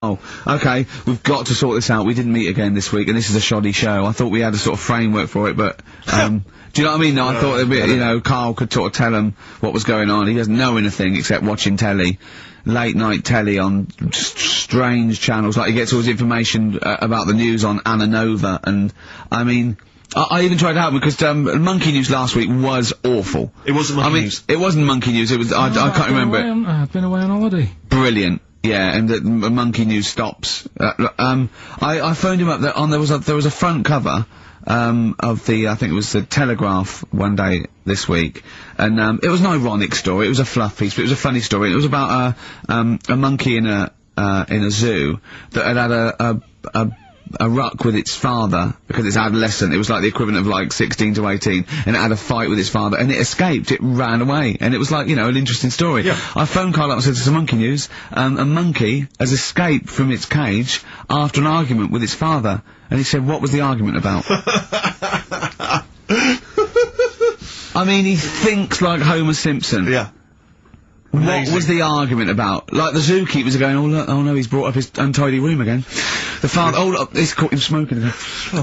Oh, okay, we've got to sort this out. We didn't meet again this week, and this is a shoddy show. I thought we had a sort of framework for it, but, do you know what I mean? No, I thought, you know, Karl could sort of tell him what was going on. He doesn't know anything except watching telly. Late night telly on strange channels, like he gets all his information about the news on Anna Nova, and, I mean, I even tried to help him because, Monkey News last week was awful. It wasn't Monkey News. It wasn't Monkey News, it was, I can't remember it. I've been away on holiday. Brilliant. Yeah, and the Monkey News stops. I phoned him up there was a front cover, of the, I think it was the Telegraph one day this week, and, it was an ironic story, it was a fluff piece, but it was a funny story, it was about, a monkey in a zoo that had a ruck with its father, because it's adolescent, it was like the equivalent of like 16 to 18, and it had a fight with its father, and it escaped, it ran away, and it was like, you know, an interesting story. Yeah. I phoned Karl up and said, "It's a Monkey News, a monkey has escaped from its cage after an argument with its father," and he said, "What was the argument about?" I mean, he thinks like Homer Simpson. Yeah. What was the argument about? Like, the zookeepers are going, "Oh, look, oh no, he's brought up his untidy room again." The father, "Oh, look, he's caught him smoking again."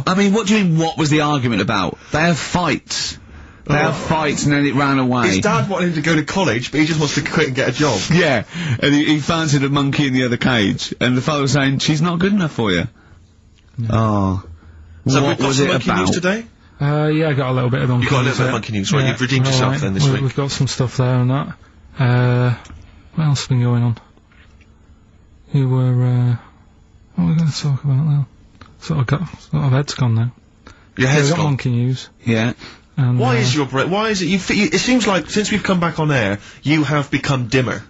I mean, what do you mean, what was the argument about? They have fights. They have fights, and then it ran away. His dad wanted him to go to college, but he just wants to quit and get a job. Yeah, and he fancied a monkey in the other cage, and the father was saying, "She's not good enough for you." Yeah. Oh. So what we've got was some it Monkey about? News today? Yeah, I got a little bit of Monkey News. You got a little bit of Monkey News, right? You've redeemed yourself then this week. We've got some stuff there and that. What else has been going on? You were, what are we going to talk about now? Sort of head's gone now. Your head's got gone. Monkey News. Yeah. And, Why is your why is it it seems like since we've come back on air, you have become dimmer.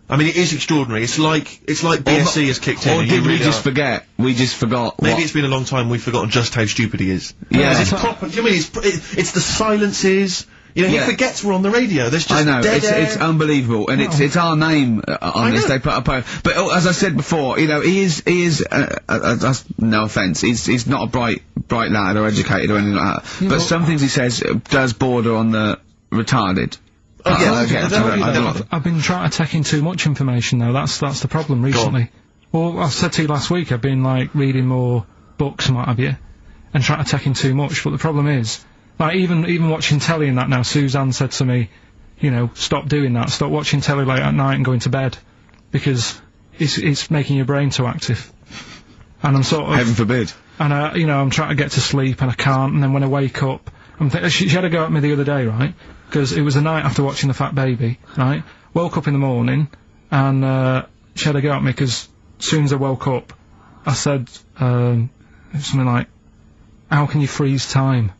I mean, it is extraordinary. It's like BSC has kicked in. Or and did you we really just are. forget? We just forgot. Maybe what? it's been a long time we've forgotten just how stupid he is. Yeah. It's proper, do you mean it's the silences, you know, Yeah. he forgets we're on the radio, there's just I know, dead air. it's unbelievable, and it's our name on this, they put up but as I said before, you know, he is, that's no offence, he's not a bright lad or educated or anything like that, but some things he says does border on the retarded. Oh, yeah, I've been trying to take in too much information though, that's the problem recently. Well, I said to you last week, I've been like reading more books and what have you, and trying to take in too much, but the problem is, like, even watching telly and that now, Suzanne said to me, you know, stop doing that, stop watching telly late at night and going to bed, because it's making your brain too active. And I'm sort of... Heaven forbid. And, you know, I'm trying to get to sleep and I can't, and then when I wake up, I'm thinking, she had a go at me the other day, right? Because it was the night after watching The Fat Baby, right? Woke up in the morning, and, she had a go at me, because as soon as I woke up, I said, something like, "How can you freeze time?"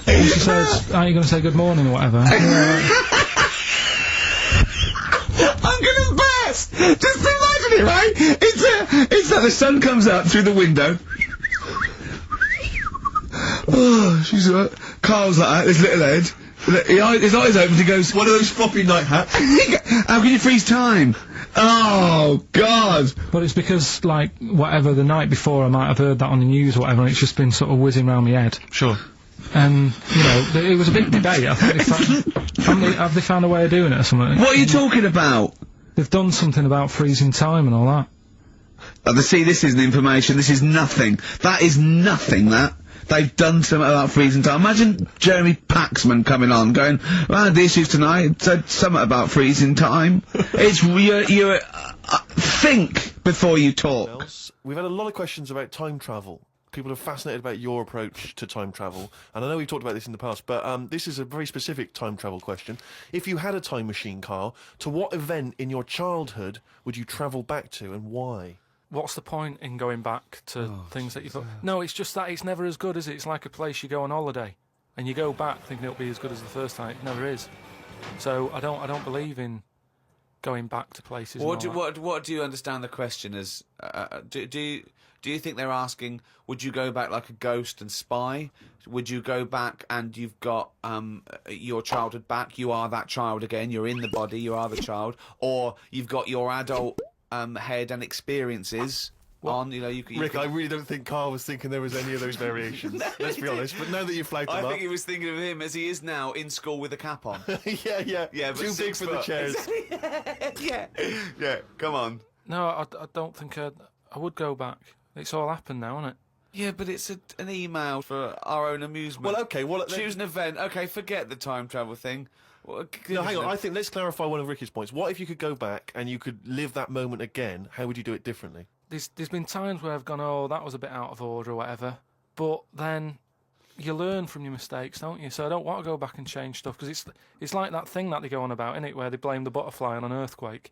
And she says, "Are you going to say good morning or whatever?" I'm gonna burst! Just imagine it, right? It's like the sun comes out through the window. Oh, she's right. Karl's like that, his little head. His eyes open, he goes, One of those floppy night hats. "How can you freeze time?" Oh, God! But it's because, like, whatever, the night before I might have heard that on the news or whatever, and it's just been sort of whizzing round my head. Sure. And, you know, it was a big debate. I think have they found a way of doing it or something? What are you talking about? They've done something about freezing time and all that. See, this isn't information, this is nothing. That is nothing, that. They've done something about freezing time. Imagine Jeremy Paxman coming on, going, "Well, the issues tonight said something about freezing time." It's, think before you talk. We've had a lot of questions about time travel. People are fascinated about your approach to time travel, and I know we've talked about this in the past, but this is a very specific time travel question. If you had a time machine, Karl, to what event in your childhood would you travel back to, and why? What's the point in going back to things that you thought... No, it's just that it's never as good, is it? It's like a place you go on holiday, and you go back thinking it'll be as good as the first time. It never is. So I don't believe in going back to places. What do you understand the question as? Do you think they're asking, would you go back like a ghost and spy? Would you go back and you've got your childhood back, you are that child again, you're in the body, you are the child, or you've got your adult head and experiences? on. You know, you Rick, could, I really don't think Carl was thinking there was any of those variations. Let's be honest. But now that you've flagged them I up, think he was thinking of him as he is now in school with a cap on. yeah, but too big 6 for the foot. chairs. Yeah. Come on. No, I don't think I would go back. It's all happened now, isn't it? Yeah, but it's an email for our own amusement. Well, okay. Well, choose an event. Okay, forget the time travel thing. Well, no, hang on. I think let's clarify one of Ricky's points. What if you could go back and you could live that moment again? How would you do it differently? There's been times where I've gone, oh, that was a bit out of order or whatever. But then you learn from your mistakes, don't you? So I don't want to go back and change stuff because it's like that thing that they go on about, innit, where they blame the butterfly on an earthquake.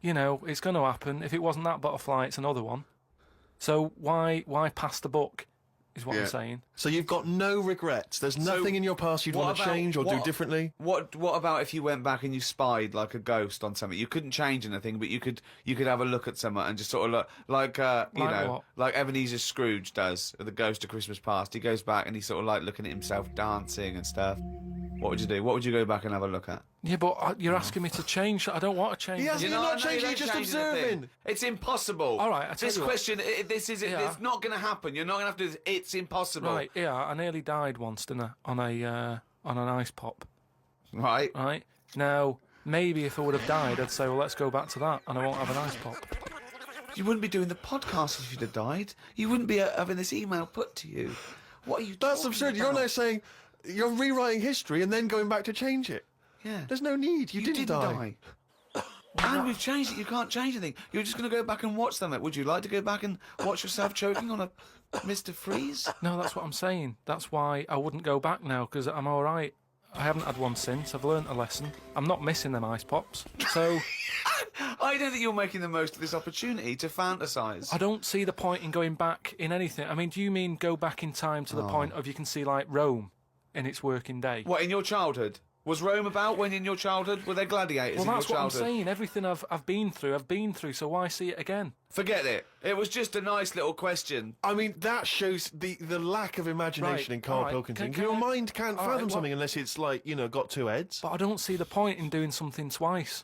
You know, it's going to happen. If it wasn't that butterfly, it's another one. So why pass the buck, is what I'm saying. So you've got no regrets. There's nothing in your past you'd want to change or do differently? What about if you went back and you spied like a ghost on something? You couldn't change anything, but you could have a look at someone and just sort of look like what? like Ebenezer Scrooge does with the Ghost of Christmas Past. He goes back and he's sort of like looking at himself dancing and stuff. What would you do? What would you go back and have a look at? Yeah, but you're asking me to change. I don't want to change. Yes, you're not changing, you're just observing. It's impossible. All right, I tell this you question, it's not going to happen. You're not going to have to do this. It's impossible. Right, yeah, I nearly died once, didn't I, on an ice pop. Right. Right? Now, maybe if I would have died, I'd say, well, let's go back to that, and I won't have an ice pop. You wouldn't be doing the podcast if you'd have died. You wouldn't be having this email put to you. What are you That's talking absurd. about? You're now saying you're rewriting history and then going back to change it. Yeah. There's no need. You didn't die. And we've changed it. You can't change anything. You're just going to go back and watch something. Would you like to go back and watch yourself choking on a Mr. Freeze? No, that's what I'm saying. That's why I wouldn't go back now, because I'm all right. I haven't had one since. I've learnt a lesson. I'm not missing them ice pops. So I don't think you're making the most of this opportunity to fantasise. I don't see the point in going back in anything. I mean, do you mean go back in time to the point of you can see, like, Rome in its working day? What, in your childhood? Was Rome about when in your childhood? Were there gladiators in your childhood? Well, that's what I'm saying. Everything I've been through, so why see it again? Forget it. It was just a nice little question. I mean, that shows the lack of imagination in Karl Pilkington. Your mind can't fathom something unless it's, like, you know, got two heads. But I don't see the point in doing something twice.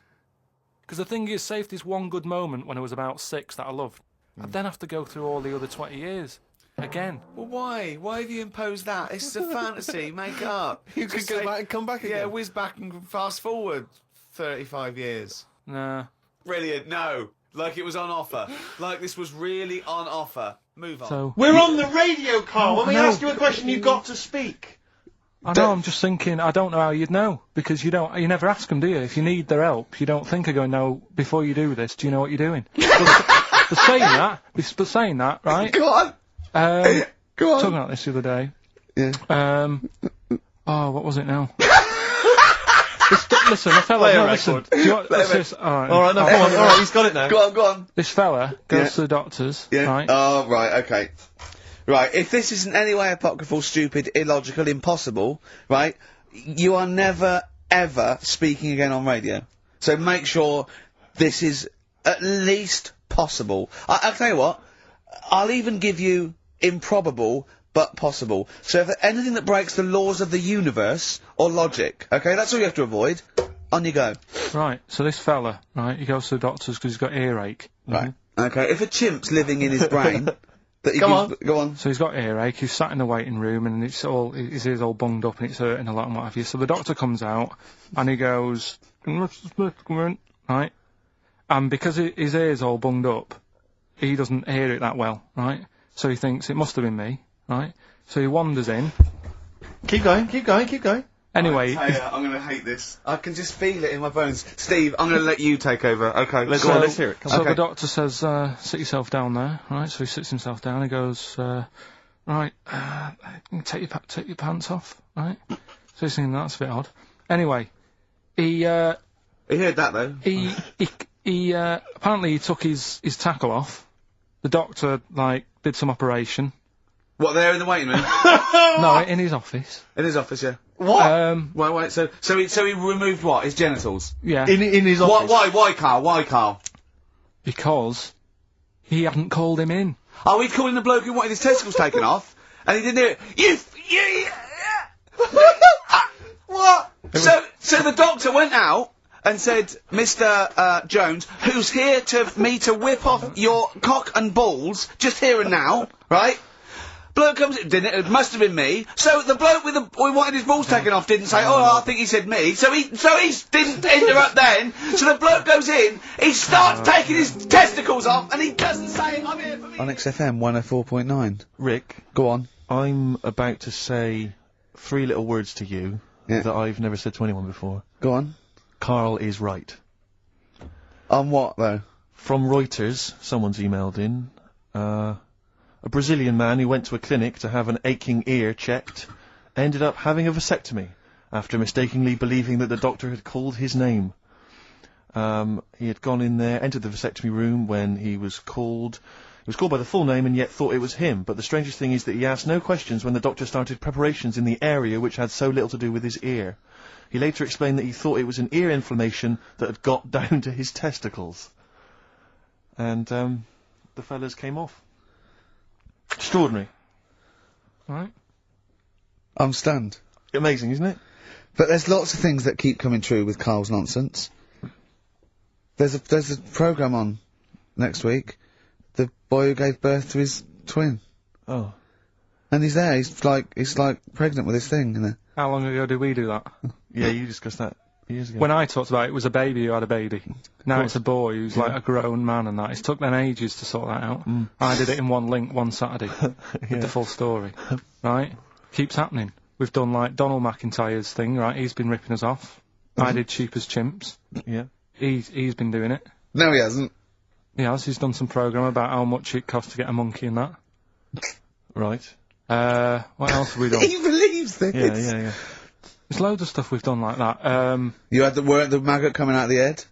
Because the thing is, say if there's one good moment when I was about 6 that I loved, I'd then have to go through all the other 20 years. Again. Well, why? Why have you imposed that? It's a fantasy. Make up. You could go back and come back again. Yeah, whiz back and fast forward 35 years. Nah. Brilliant. No. Like it was on offer. Like this was really on offer. Move on. So, We're on the radio, Carl. When we ask you a question, you've got to speak. I know, I'm just thinking, I don't know how you'd know, because you never ask them, do you? If you need their help, you don't think of going, no, before you do this, do you know what you're doing? but saying that, right? Go on. Go on. Talking about this the other day. Yeah. What was it now? Listen, a fella. Play a No, record. listen. Do you want, this, all right, All right, no, come on. All right, he's got it now. Go on. This fella goes to the doctors, Yeah. right? Oh, right, okay. Right, if this is in any way apocryphal, stupid, illogical, impossible, right, you are never, ever speaking again on radio. So make sure this is at least possible. I'll tell you what, I'll even give you improbable, but possible. So if anything that breaks the laws of the universe, or logic, okay, that's all you have to avoid. On you go. Right, so this fella, right, he goes to the doctors because he's got earache. Right. Okay, if a chimp's living in his brain... Go on. So he's got earache, he's sat in the waiting room and his ears all bunged up and it's hurting a lot and what have you. So the doctor comes out and he goes, right? And because his ear's all bunged up, he doesn't hear it that well, right? So he thinks it must have been me, right? So he wanders in. Keep going. Anyway, I'm going to hate this. I can just feel it in my bones. Steve, I'm going to let you take over. Okay, Let's hear it. Come so on. the doctor says, sit yourself down there, right? So he sits himself down, he goes, right, take your pants off, right? So he's thinking, that's a bit odd. Anyway, he heard that though. He apparently he took his tackle off. The doctor, did some operation. What, there in the waiting room? No, in his office. In his office, yeah. What? Wait, so he removed what? His genitals? Yeah. In his office. Why, Carl? Because he hadn't called him in. Oh, he'd called in the bloke who wanted his testicles taken off, and he didn't do it. What? So the doctor went out and said, Mr. Jones, who's here to whip off your cock and balls, just here and now, right? Bloke comes in, didn't it? It must have been me. So the bloke who wanted his balls taken off didn't say, oh, I think he said me. So he didn't interrupt then. So the bloke goes in, he starts taking his testicles off, and he doesn't say, I'm here for me. On XFM 104.9. Rick, Go on. I'm about to say 3 little words to you that I've never said to anyone before. Go on. Karl is right. On what, though? From Reuters, someone's emailed in, a Brazilian man who went to a clinic to have an aching ear checked ended up having a vasectomy after mistakenly believing that the doctor had called his name. He had gone in there, entered the vasectomy room when he was called. He was called by the full name and yet thought it was him. But the strangest thing is that he asked no questions when the doctor started preparations in the area which had so little to do with his ear. He later explained that he thought it was an ear inflammation that had got down to his testicles. And, the fellas came off. Extraordinary. Right. I'm stunned. Amazing, isn't it? But there's lots of things that keep coming true with Karl's nonsense. There's a programme on next week. The boy who gave birth to his twin. Oh. And he's there, he's like pregnant with his thing, you know. How long ago did we do that? Yeah, you discussed that years ago. When I talked about it, it was a baby who had a baby. Now it's a boy who's like a grown man and that. It's took them ages to sort that out. I did it in one link one Saturday with the full story. Right? Keeps happening. We've done like Donald McIntyre's thing, right? He's been ripping us off. I did Cheap as Chimps. Yeah. He's been doing it. No, he hasn't. He has. He's done some programme about how much it costs to get a monkey and that. Right. What else have we done? He believes this. Yeah. There's loads of stuff we've done like that. You had the maggot coming out of the head?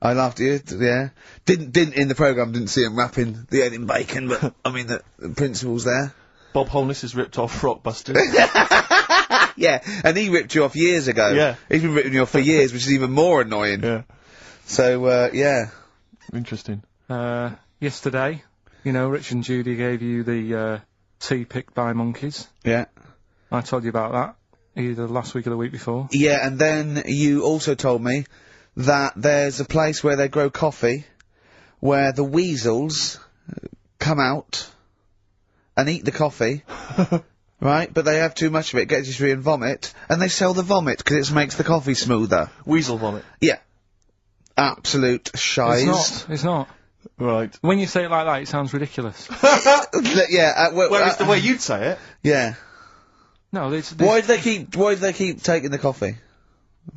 I laughed at you, yeah. Didn't in the programme, didn't see him wrapping the head in bacon, but, I mean, the principle's there. Bob Holness has ripped off Rockbuster. Yeah, and he ripped you off years ago. Yeah. He's been ripping you off for years, which is even more annoying. Yeah. So, yeah. Interesting. Yesterday, you know, Rich and Judy gave you the, tea picked by monkeys. Yeah. I told you about that, either last week or the week before. Yeah, and then you also told me that there's a place where they grow coffee, where the weasels come out and eat the coffee, right? But they have too much of it, get dysentery and vomit, and they sell the vomit because it makes the coffee smoother. Weasel vomit. Yeah. Absolute shies. It's not. Right. When you say it like that, it sounds ridiculous. Yeah, Well, it's the way you'd say it. yeah. No, it's... Why do they keep taking the coffee?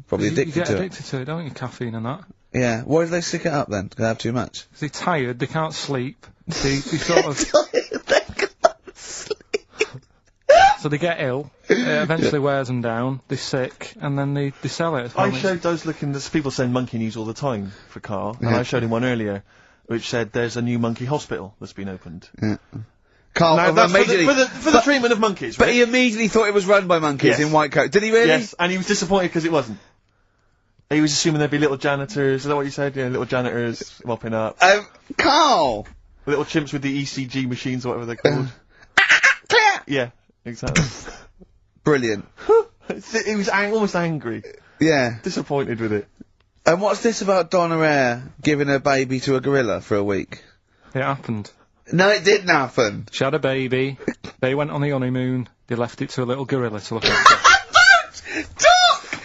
Probably You addicted get to addicted to it, don't you? Caffeine and that. it. Yeah. Why do they stick it up then? 'Cause they have too much. They're tired, they can't sleep. They sort of... So they get ill, it eventually wears them down, they're sick, and then they sell it. I showed those people send monkey news all the time for Karl, and I showed him one earlier, which said there's a new monkey hospital that's been opened. Yeah. Karl, Now, that's immediately, for the treatment of monkeys, right? but he immediately thought it was run by monkeys Yes. in white coat. Did he really? Yes, and he was disappointed because it wasn't. He was assuming there'd be little janitors, is that what you said? Yeah, little janitors mopping up. Karl! Little chimps with the ECG machines or whatever they're called. Clear! Yeah, exactly. Brilliant. He was almost angry. Yeah. Disappointed with it. And what's this about Donna Eyre giving her baby to a gorilla for a week? It happened. No, it didn't happen. She had a baby, they went on the honeymoon, they left it to a little gorilla to look after. Don't talk!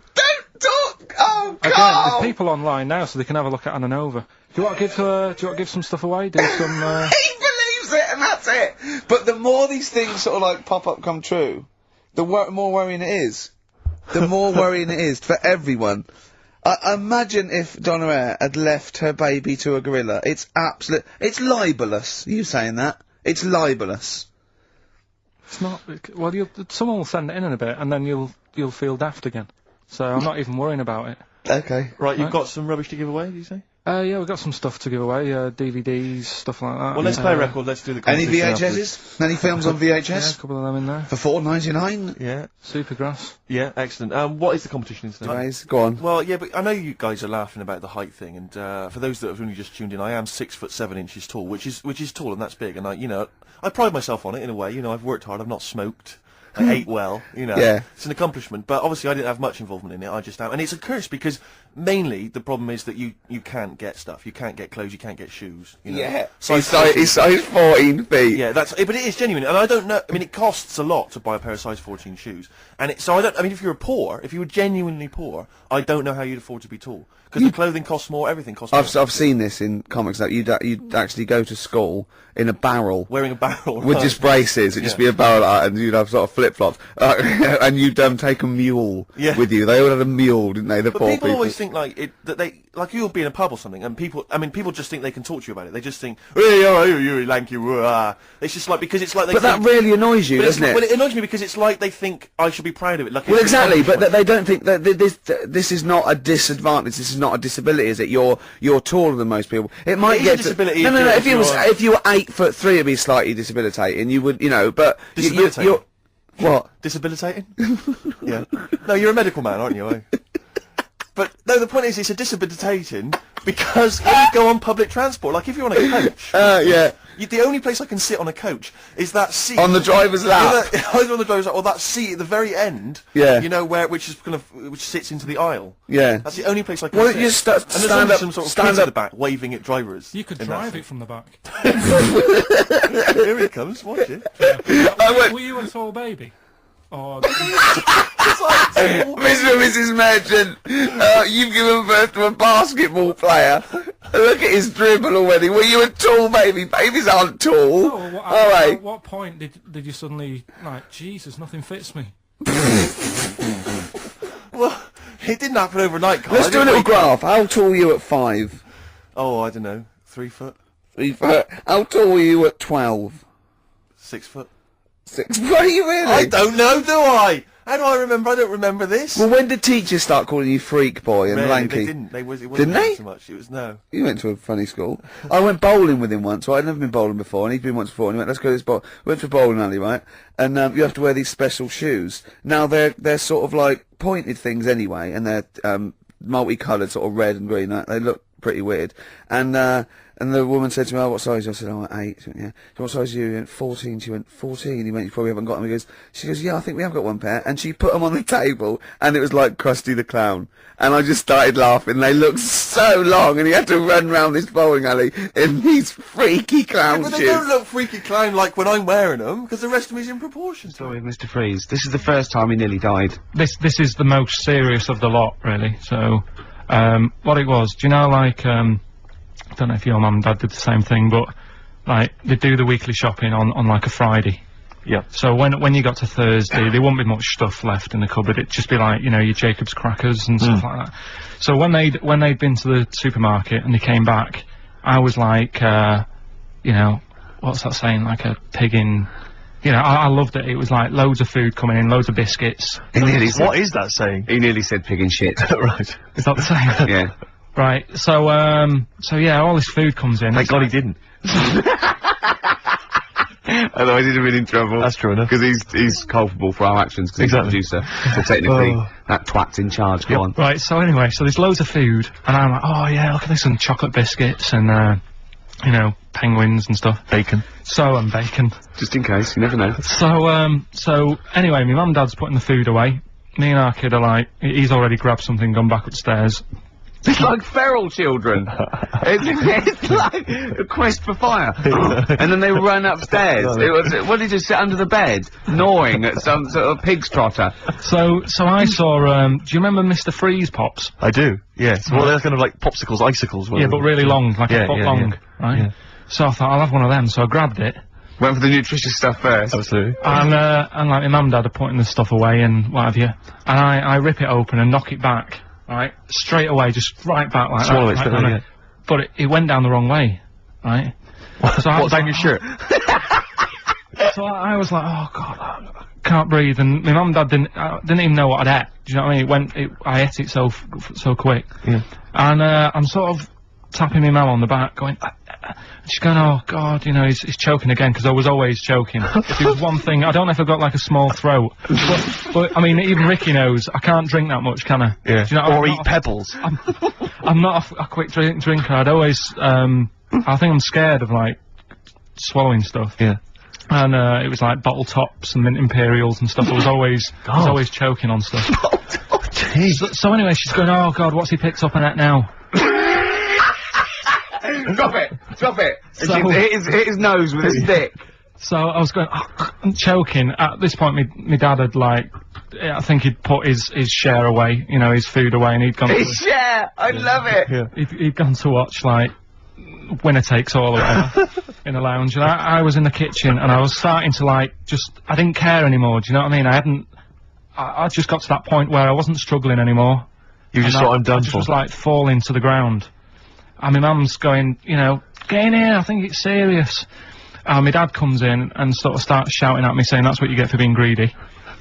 Don't talk! Oh, Again, Karl! there's people online now, so they can have a look at Anna Nova. Do you want to give some stuff away? Do some, He believes it, and that's it! But the more these things sort of like pop up come true, the more worrying it is. The more worrying it is for everyone. Imagine if Donna Eyre had left her baby to a gorilla. It's libelous. You saying that? It's libelous. It's not. Well, someone will send it in a bit, and then you'll feel daft again. So I'm not even worrying about it. Okay. Right, you've got some rubbish to give away, did you say? Yeah, we've got some stuff to give away, DVDs, stuff like that. Well, let's play a record, let's do the Any competition VHSs? Any films on VHS? Yeah, a couple of them in there. For $4.99? Yeah, Supergrass. yeah, excellent. What is the competition instead? Guys, go on. Well, yeah, but I know you guys are laughing about the height thing, and for those that have only just tuned in, I am 6'7" tall, which is tall, and that's big, and I pride myself on it in a way. You know, I've worked hard, I've not smoked, I ate well, you know. Yeah. It's an accomplishment, but obviously I didn't have much involvement in it. I just am, and it's a curse because mainly the problem is that you can't get stuff. You can't get clothes. You can't get shoes. You know? Yeah. Size It's size 14 feet. Yeah, but it is genuine, and I don't know. I mean, it costs a lot to buy a pair of size 14 shoes, and so I don't. I mean, if you were genuinely poor, I don't know how you'd afford to be tall because the clothing costs more, everything costs more. I've seen this in comics that you'd actually go to school in a barrel. Wearing a barrel With just braces, it'd just be a barrel and you'd have sort of flip-flops. And you'd take a mule with you. They all had a mule, didn't they, the But poor people always think you'll be in a pub or something, and people just think they can talk to you about it. They just think, hey, oh, you lanky, it's just like, because it's like they But that really annoys you, doesn't it? Well, it annoys me because it's like they think I should be proud of it. Like, Well, exactly, but they don't think that this is not a disadvantage. This is not a disability, is it? You're taller than most people. It might It is get a disability no. if If you were 8'3", it'd be slightly debilitating. You would, but Disabilitating? What? Debilitating? Yeah. No, you're a medical man, aren't you? Eh? But no, the point is, it's a debilitating because when you go on public transport, like if you're on a coach, yeah. the only place I can sit on a coach is that seat On the driver's lap. either on the driver's lap or that seat at the very end. Yeah. You know which sits into the aisle. Yeah. That's the only place I can Well, sit. you stand and there's up, always some sort of stand kids up. at the back waving at drivers. You could in that drive seat. it from the back. Here he comes. Watch it. Were you a tall baby? Or Mr. and Mrs. Merchant, you've given birth to a basketball player. Look at his dribble already. Were you a tall baby? Babies aren't tall. at what point did you suddenly Jesus, nothing fits me? Well, it didn't happen overnight, Carl. Let's do a little graph. How tall were you at 5? Oh, I don't know. 3 foot? 3 foot. How tall were you at 12? 6 foot? 6. What are you really? I don't know, do I? How do I remember? I don't remember this. Well, when did teachers start calling you freak boy and Rarely, lanky? They didn't. It wasn't Didn't they? so much. It was no. You went to a funny school. I went bowling with him once. Well, I'd never been bowling before, and he'd been once before. And he went, "Let's go to this bowl." We went to a bowling alley, right? And you have to wear these special shoes. Now they're sort of like pointed things anyway, and they're multicoloured, sort of red and green. They look pretty weird. And the woman said to me, "Oh, what size?" I said, "Oh, 8. She went, "Yeah." "So what size are you?" He went, 14. She went, 14. He went, "You probably haven't got them." She goes, "Yeah, I think we have got one pair." And she put them on the table, and it was like Krusty the Clown. And I just started laughing. They looked so long, and he had to run round this bowling alley in these freaky clown But shoes. they don't look freaky clown like when I'm wearing them, because the rest of me is in proportion. Sorry, Mr. Freeze. This is the first time he nearly died. This is the most serious of the lot, really. So, what it was, do you know, I don't know if your mum and dad did the same thing, but like they do the weekly shopping on like a Friday. Yeah. So when you got to Thursday, there wouldn't be much stuff left in the cupboard. It'd just be like, your Jacob's crackers and stuff like that. So when they'd been to the supermarket and they came back, I was like, what's that saying? Like a pig in. I loved it. It was like loads of food coming in, loads of biscuits. What is that saying? He nearly said pig and shit. Right. Is that the same? Yeah. Right. So yeah, all this food comes in. Thank God he didn't. Otherwise he'd have been in trouble. That's true enough. Because he's culpable for our actions, because Exactly. he's the producer. So technically, that twat's in charge. Go on. Right, so anyway, there's loads of food, and I'm like, oh yeah, look at this, and chocolate biscuits, and, penguins and stuff. Bacon. And bacon. Just in case, you never know. So anyway, my mum and dad's putting the food away. Me and our kid are like, he's already grabbed something, gone back upstairs. It's like feral children. it's like a quest for fire. And then they run upstairs. What did you sit under the bed, gnawing at some sort of pig's trotter? So I saw, do you remember Mr. Freeze Pops? I do, yes. Well, they're kind of like popsicles, icicles. Yeah, but really long, like a foot long, right? Yeah. So I thought, I'll have one of them, so I grabbed it. Went for the nutritious stuff first. Absolutely. And like my mum and dad are putting the stuff away and what have you. And I rip it open and knock it back. Right, straight away, just right back like Swallow that. it, Right, yeah. But it went down the wrong way, right? So I was down like, your shirt? So I was like, oh god, I can't breathe. And my mum and dad didn't even know what I'd ate. Do you know what I mean? I ate it so quick. Yeah. And I'm sort of tapping my mum on the back, going. She's going, oh god, he's choking again, because I was always choking. If it was one thing, I don't know if I've got like a small throat, but I mean, even Ricky knows I can't drink that much, can I? Yeah. Do you know, or eat pebbles. I'm not a quick drinker. I'd always, I think I'm scared of like swallowing stuff. Yeah. And it was like bottle tops and mint imperials and stuff. I was always choking on stuff. So anyway, she's going, oh God, what's he picked up on that now? Drop it! So- hit his nose with a stick. So I was going, I'm choking. At this point, my dad had I think he'd put his share away, his food away, and he'd gone. His share! I love it! Yeah. He'd gone to watch Winner Takes All or whatever in the lounge, and I was in the kitchen, and I was starting to I didn't care anymore. Do you know what I mean? I just got to that point where I wasn't struggling anymore. You just thought, I'm done for. I just was falling to the ground. And my mum's going, get in here, I think it's serious. And my dad comes in and sort of starts shouting at me, saying that's what you get for being greedy.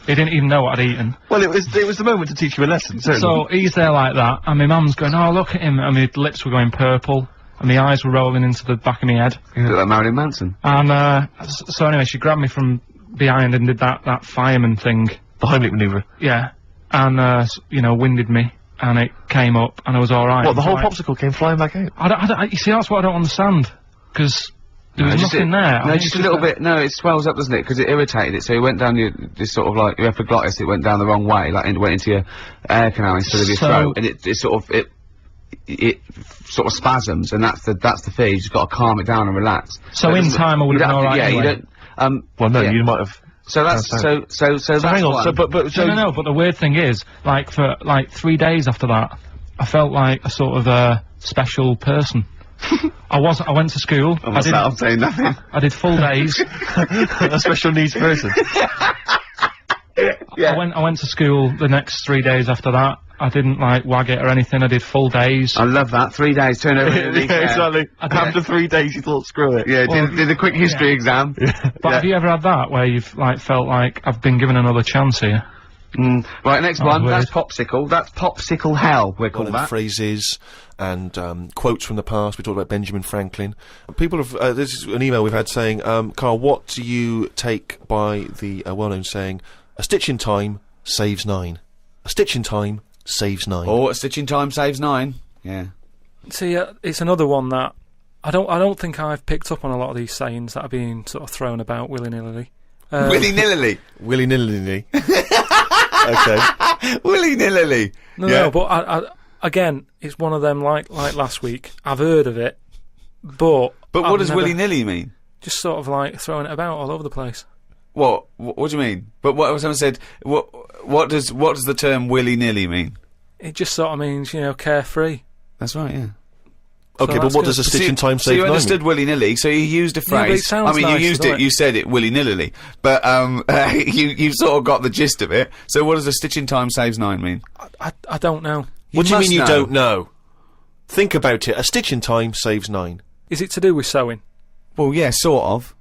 He didn't even know what I'd eaten. Well, it was the moment to teach you a lesson, certainly. So he's there like that, and my mum's going, oh, look at him, and my lips were going purple, and my eyes were rolling into the back of my head. You look like Marilyn Manson. And, so anyway, she grabbed me from behind and did that fireman thing. The Heimlich manoeuvre. Yeah. And, winded me, and it came up, and I was alright. What, the whole popsicle came flying back out? You see, that's what I don't understand, because there was nothing there. No, just a little bit. No, it swells up, doesn't it? Because it irritated it. So it went down this sort of your epiglottis. It went down the wrong way, went into your air canal instead of your throat, and it sort of spasms, and that's the fear. You just got to calm it down and relax. So in time, I would have been alright. Yeah, anyway. you don't. Well, no, you might have. So that's so hang on. So, but No, but the weird thing is, for 3 days after that, I felt like a sort of special person. I went to school. I'm saying nothing. I did full days. A special needs person. Yeah. I went to school the next 3 days after that. I didn't wag it or anything. I did full days. I love that. 3 days, turn over. Yeah, exactly. After 3 days, you thought, screw it. Yeah, did a quick history exam. But have you ever had that where you've felt like I've been given another chance here? Right, next one. Weird. That's popsicle. That's popsicle hell. We're calling that. Phrases and quotes from the past. We talked about Benjamin Franklin. People have. This is an email we've had saying, Carl, what do you take by the well-known saying, "A stitch in time saves 9." A stitch in time saves 9. Or a stitch in time saves 9. Yeah. See, it's another one that I don't think I've picked up on a lot of these sayings that are being sort of thrown about willy-nilly. Willy-nilly. Willy-nilly. Okay. Willy-nilly. No, but I again, it's one of them like last week. I've heard of it, but what does willy-nilly mean? Just sort of throwing it about all over the place. What do you mean? But what someone said, what does the term willy-nilly mean? It just sort of means, carefree. That's right, yeah. Okay, So but what that's does a good. stitch in time So save you 9 understood willy-nilly, so you used a Yeah, but it phrase. sounds you nice, used doesn't it, it? you said it willy-nilly. But, you sort of got the gist of it. So what does a stitch in time saves 9 mean? I don't know. What do you must mean you know. don't know? Think about it. A stitch in time saves 9. Is it to do with sewing? Well, yeah, sort of.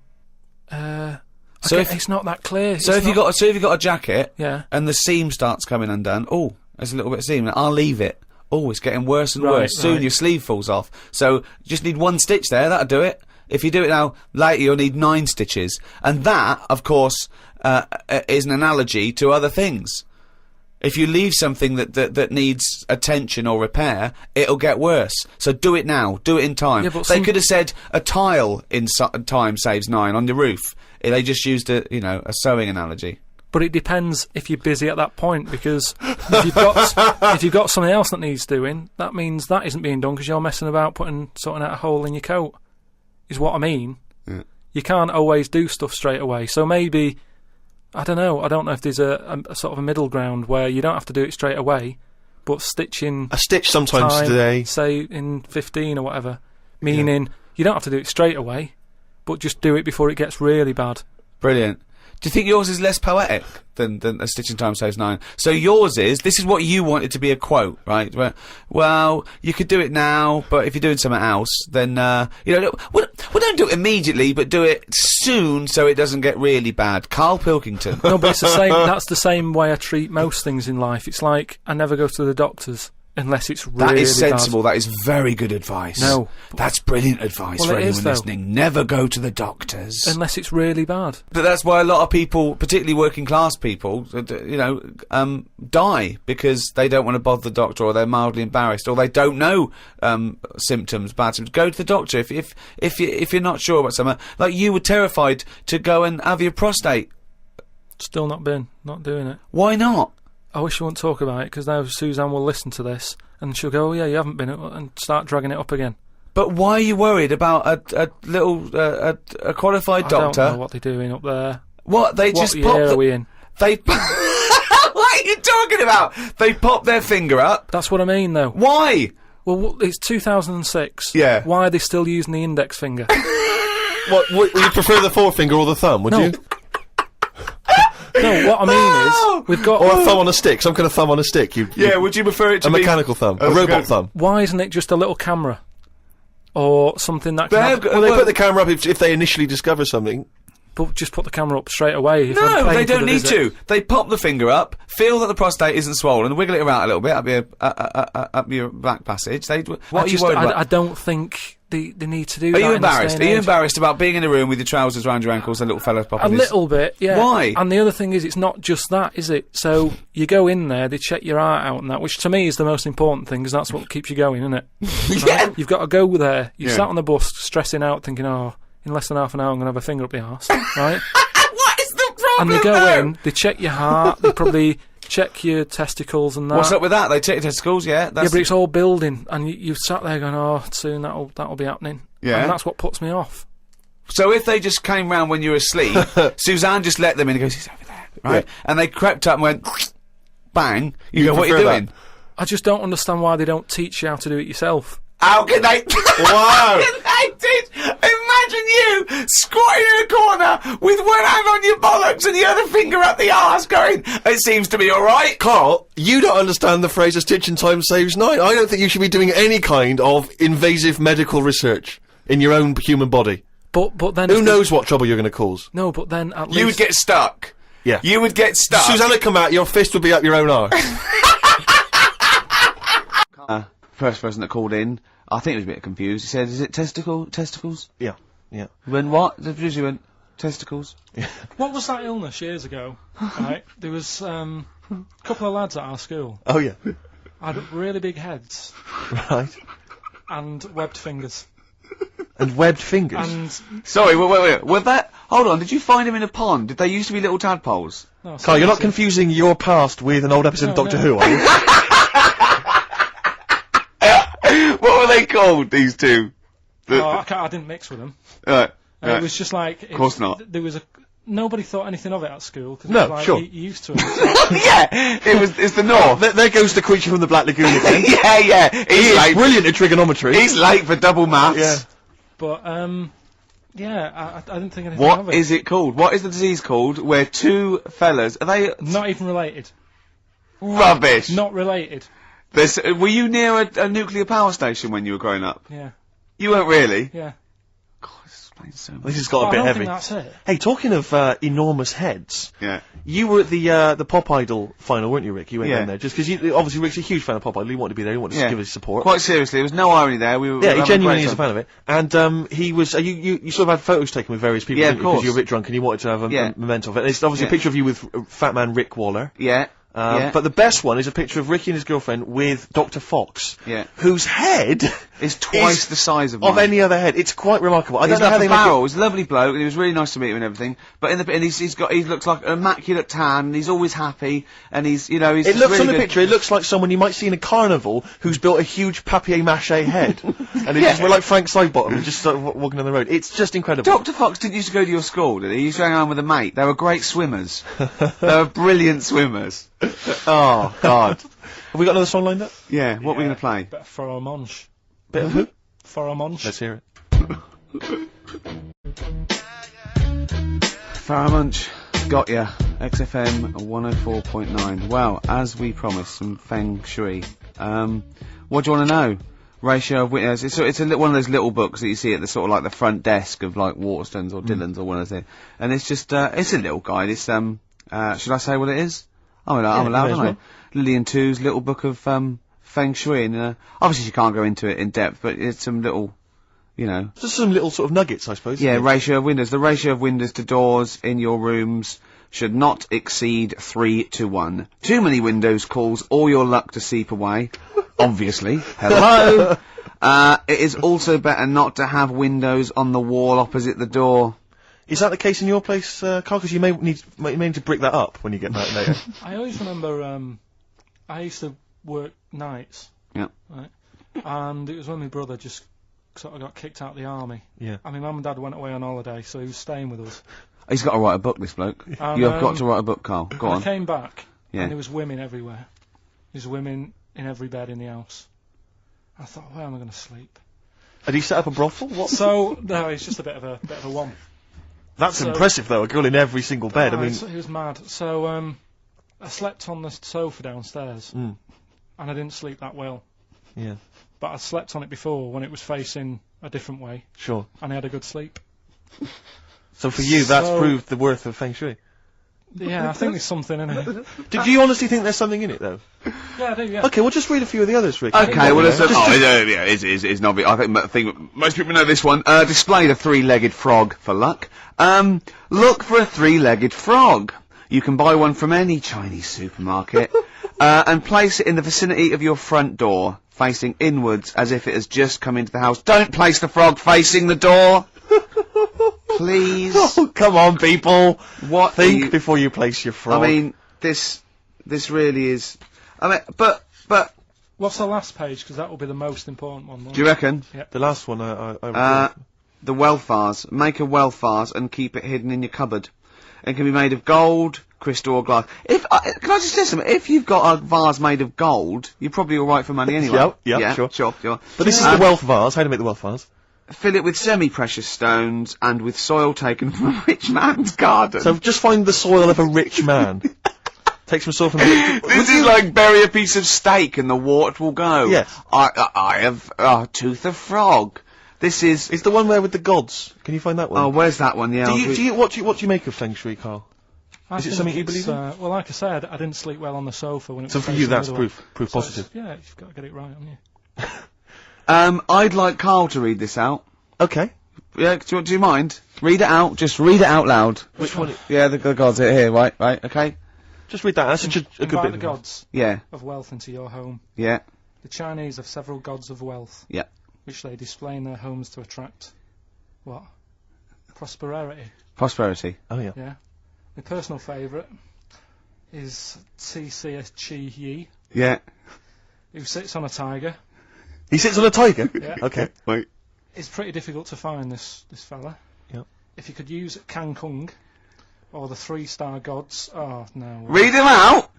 So Okay, if- it's not that clear. So if you got a jacket, Yeah. and the seam starts coming undone, oh, there's a little bit of seam, I'll leave it. Oh, it's getting worse and Right, worse. Soon right. your sleeve falls off. So you just need 1 stitch there, that'll do it. If you do it now, later you'll need 9 stitches. And that, of course, is an analogy to other things. If you leave something that needs attention or repair, it'll get worse. So do it now. Do it in time. Yeah, but They could have said a tile in time saves 9 on the roof. They just used a sewing analogy. But it depends if you're busy at that point, because if you've got something else that needs doing, that means that isn't being done because you're messing about sorting out a hole in your coat. Is what I mean. Yeah. You can't always do stuff straight away. So maybe, I don't know. I don't know if there's a sort of a middle ground where you don't have to do it straight away, but stitching A stitch sometimes time, today. say in 15 or whatever, meaning you don't have to do it straight away, but just do it before it gets really bad. Brilliant. Do you think yours is less poetic than a stitch in time saves 9? So yours this is what you wanted to be a quote, right? Well, you could do it now, but if you're doing something else, then, don't do it immediately, but do it soon so it doesn't get really bad. Karl Pilkington. No, but it's the same. That's the same way I treat most things in life. It's like I never go to the doctors Unless it's really That is sensible. bad. That is very good advice. No. That's brilliant advice Well, for it is, anyone though. listening. Never go to the doctors. Unless it's really bad. But that's why a lot of people, particularly working class people, die because they don't want to bother the doctor, or they're mildly embarrassed, or they don't know symptoms, bad symptoms. Go to the doctor if you're not sure about something. Like you were terrified to go and have your prostate. Still not doing it. Why not? I wish you wouldn't talk about it, because now Suzanne will listen to this and she'll go, "Oh yeah, you haven't been," and start dragging it up again. But why are you worried about a qualified doctor? I don't know what they're doing up there. What they What just year pop are we in? They. What are you talking about? They pop their finger up. That's what I mean, though. Why? Well, it's 2006. Yeah. Why are they still using the index finger? What, would you prefer the forefinger or the thumb, would No. you? No, what I mean is, we've got... Or a thumb on a stick, some kind of thumb on a stick. Yeah, would you prefer it to a be mechanical thumb, a Oh, robot okay. thumb? Why isn't it just a little camera? Or something that can... Well, they put the camera up if they initially discover something. But just put the camera up straight away. If I'm No, paying they for don't the need visit. to. They pop the finger up, feel that the prostate isn't swollen, wiggle it around a little bit up your back passage. What are you worried about? I don't think they need to do Are that. you in this embarrassed? day Are and you age. embarrassed about being in a room with your trousers around your ankles and a little fella popping A his... little bit, yeah. Why? And the other thing is, it's not just that, is it? So you go in there, they check your heart out and that, which to me is the most important thing, because that's what keeps you going, isn't it? Yeah. Right? You've got to go there. You Yeah. sat on the bus, stressing out, thinking, oh, in less than half an hour I'm going to have a finger up the arse, right? What is the And problem? they go though? in, they check your heart, they probably check your testicles and that. What's up with that? They check your testicles, yeah? Yeah, That's... but it's all building, and you've sat there going, oh, soon that'll be happening. Yeah. And that's what puts me off. So if they just came round when you were asleep, Suzanne just let them in and goes, he's over there, right? Yeah. And they crept up and went, bang. You go, what are you prefer doing? that? I just don't understand why they don't teach you how to do it yourself. How can they... Wow. How can they teach... Imagine you squatting in a corner with one hand on your bollocks and the other finger up the arse going, it seems to be alright. Carl, you don't understand the phrase "a stitch in time saves nine." I don't think you should be doing any kind of invasive medical research in your own human body. But then... Who if knows what trouble you're going to cause? No, but then at You would least... get stuck. Yeah. You would get stuck. Susanna come out, your fist would be up your own arse. First person that called in, I think he was a bit confused. He said, "Is it testicles?" Yeah, yeah. When what? The producer went, testicles. What was that illness years ago? Right, there was a couple of lads at our school Oh, yeah. had really big heads Right. and webbed fingers. And webbed fingers. And Sorry, wait. Was that... Hold on, did you find him in a pond? Did they used to be little tadpoles? no, Carl, you're not seriously. confusing your past with an old episode of No, Doctor no. Who, are you? What were they called, these two? Oh, I didn't mix with them. Right. It was just like... Of course not. There was nobody thought anything of it at school. Cause No, it was like, sure. You used to it. Yeah, it's the North. There goes the creature from the Black Lagoon again. yeah. He is brilliant at trigonometry. He's late for double maths. Yeah. But, yeah, I didn't think anything of What it. is it called? What is the disease called where two fellas... Are they... Not even related. Rubbish. Not related. Were you near a nuclear power station when you were growing up? Yeah, You weren't really? yeah. God, this explains so much. This has got Well, a I bit don't heavy. think that's it. Hey, talking of enormous heads, Yeah. you were at the Pop Idol final, weren't you, Rick? You went Yeah. down there just because obviously Rick's a huge fan of Pop Idol. He wanted to be there. He wanted to Yeah. give us support. Quite seriously, there was no irony there. We were Yeah, having he genuinely is a great fan of it. And he was. You sort of had photos taken with various people, Yeah, didn't of you? Because course. you were a bit drunk and you wanted to have a Yeah. memento of it. And it's obviously Yeah. a picture of you with Fat Man Rick Waller. Yeah. Yeah. But the best one is a picture of Ricky and his girlfriend with Dr. Fox. Yeah. Whose head It's twice is the size of mine. any other head. It's quite remarkable. I He's don't know like how a they make barrel. it. He's a lovely bloke, and he was really nice to meet him and everything. But he looks like an immaculate tan, and he's always happy, and he's It just looks really on the good. picture. It looks like someone you might see in a carnival who's built a huge papier-mâché head, and it's just we're like Frank Sidebottom and just walking on the road. It's just incredible. Dr. Fox didn't used to go to your school, did he? He used to hang around with a mate. They were great swimmers. They were brilliant swimmers. Oh, God. Have we got another song lined up? Yeah, what are we going to play? Bit of Pheromonge. Bit of who? Pheromonge. Let's hear it. Faramunch, got ya. XFM 104.9. Well, as we promised, some feng shui. What do you want to know? Ratio of witness. It's one of those little books that you see at the sort of like the front desk of like Waterstones or Dillon's or one of those. And it's just, it's a little guide. It's, should I say what it is? I'm allowed, may as aren't I? well. Lillian Two's little book of, feng shui, and obviously you can't go into it in depth, but it's some little, you know. Just some little sort of nuggets, I suppose. Yeah, ratio of windows. The ratio of windows to doors in your rooms should not exceed 3-to-1. Too many windows calls all your luck to seep away. Obviously. Hello! It is also better not to have windows on the wall opposite the door. Is that the case in your place, Carl? Because you may need to brick that up when you get back later. I always remember, I used to work nights. Yeah. Right? And it was when my brother just sort of got kicked out of the army. Yeah. And my mum and dad went away on holiday, so he was staying with us. He's got to write a book, this bloke. And, You have got to write a book, Carl. Go on. I came back, Yeah. and there was women everywhere. There's women in every bed in the house. I thought, where am I going to sleep? Had he set up a brothel? What? So, no, it's just a bit of a one. That's so- impressive, though. A girl in every single bed. I mean, He was mad. So, I slept on the sofa downstairs, and I didn't sleep that well. yeah, But I slept on it before when it was facing a different way, sure. and I had a good sleep. So for you, that's So- proved the worth of feng shui. Yeah, I think there's something in it. Did you honestly think there's something in it, though? Yeah, I do, yeah. Okay, well, just read a few of the others, Rick. Okay, well, Just- it's not. I think most people know this one. Display the three-legged frog for luck. Look for a three-legged frog. You can buy one from any Chinese supermarket, and place it in the vicinity of your front door, facing inwards as if it has just come into the house. Don't place the frog facing the door. Please. Oh, come on, people. What? Think before you place your frog. I mean, this really is. I mean, but What's the last page? Because that will be the most important one. won't do you reckon? the last one, I The wealth vase. Make a wealth vase and keep it hidden in your cupboard. It can be made of gold, crystal, or glass. Can I just say something? If you've got a vase made of gold, you're probably all right for money anyway. Yeah, sure. Sure. But this is the wealth vase. How to make the wealth vase? Fill it with semi-precious stones and with soil taken from a rich man's garden. So just find the soil of a rich man. Take some soil from the This is like bury a piece of steak and the water will go. Yes. I have a tooth of frog. This is. It's the one where with the gods. Can you find that one? Oh, where's that one? Yeah. What do you make of feng shui, Carl? Is it think something you it's, believe in? Well, like I said, I didn't sleep well on the sofa when it So was for facing you, the that's other way. proof So positive. yeah, you've got to get it right, haven't you? I'd like Carl to read this out. Okay. Yeah, do you mind? Read it out. Just read it out loud. Which one? Yeah, the gods are here. Right. Okay. Just read that. That's such a good Invite bit. the gods Yeah. of wealth into your home. Yeah. The Chinese have several gods of wealth, Yeah. which they display in their homes to attract what? Prosperity. Prosperity. Oh yeah. Yeah. My personal favourite is TCS Chi Yi, Yeah. who sits on a tiger. He sits on a tiger. Yeah. Okay. Wait. It's pretty difficult to find this fella. Yep. If you could use Kang Kung or the 3-star gods. Oh no. Read him out.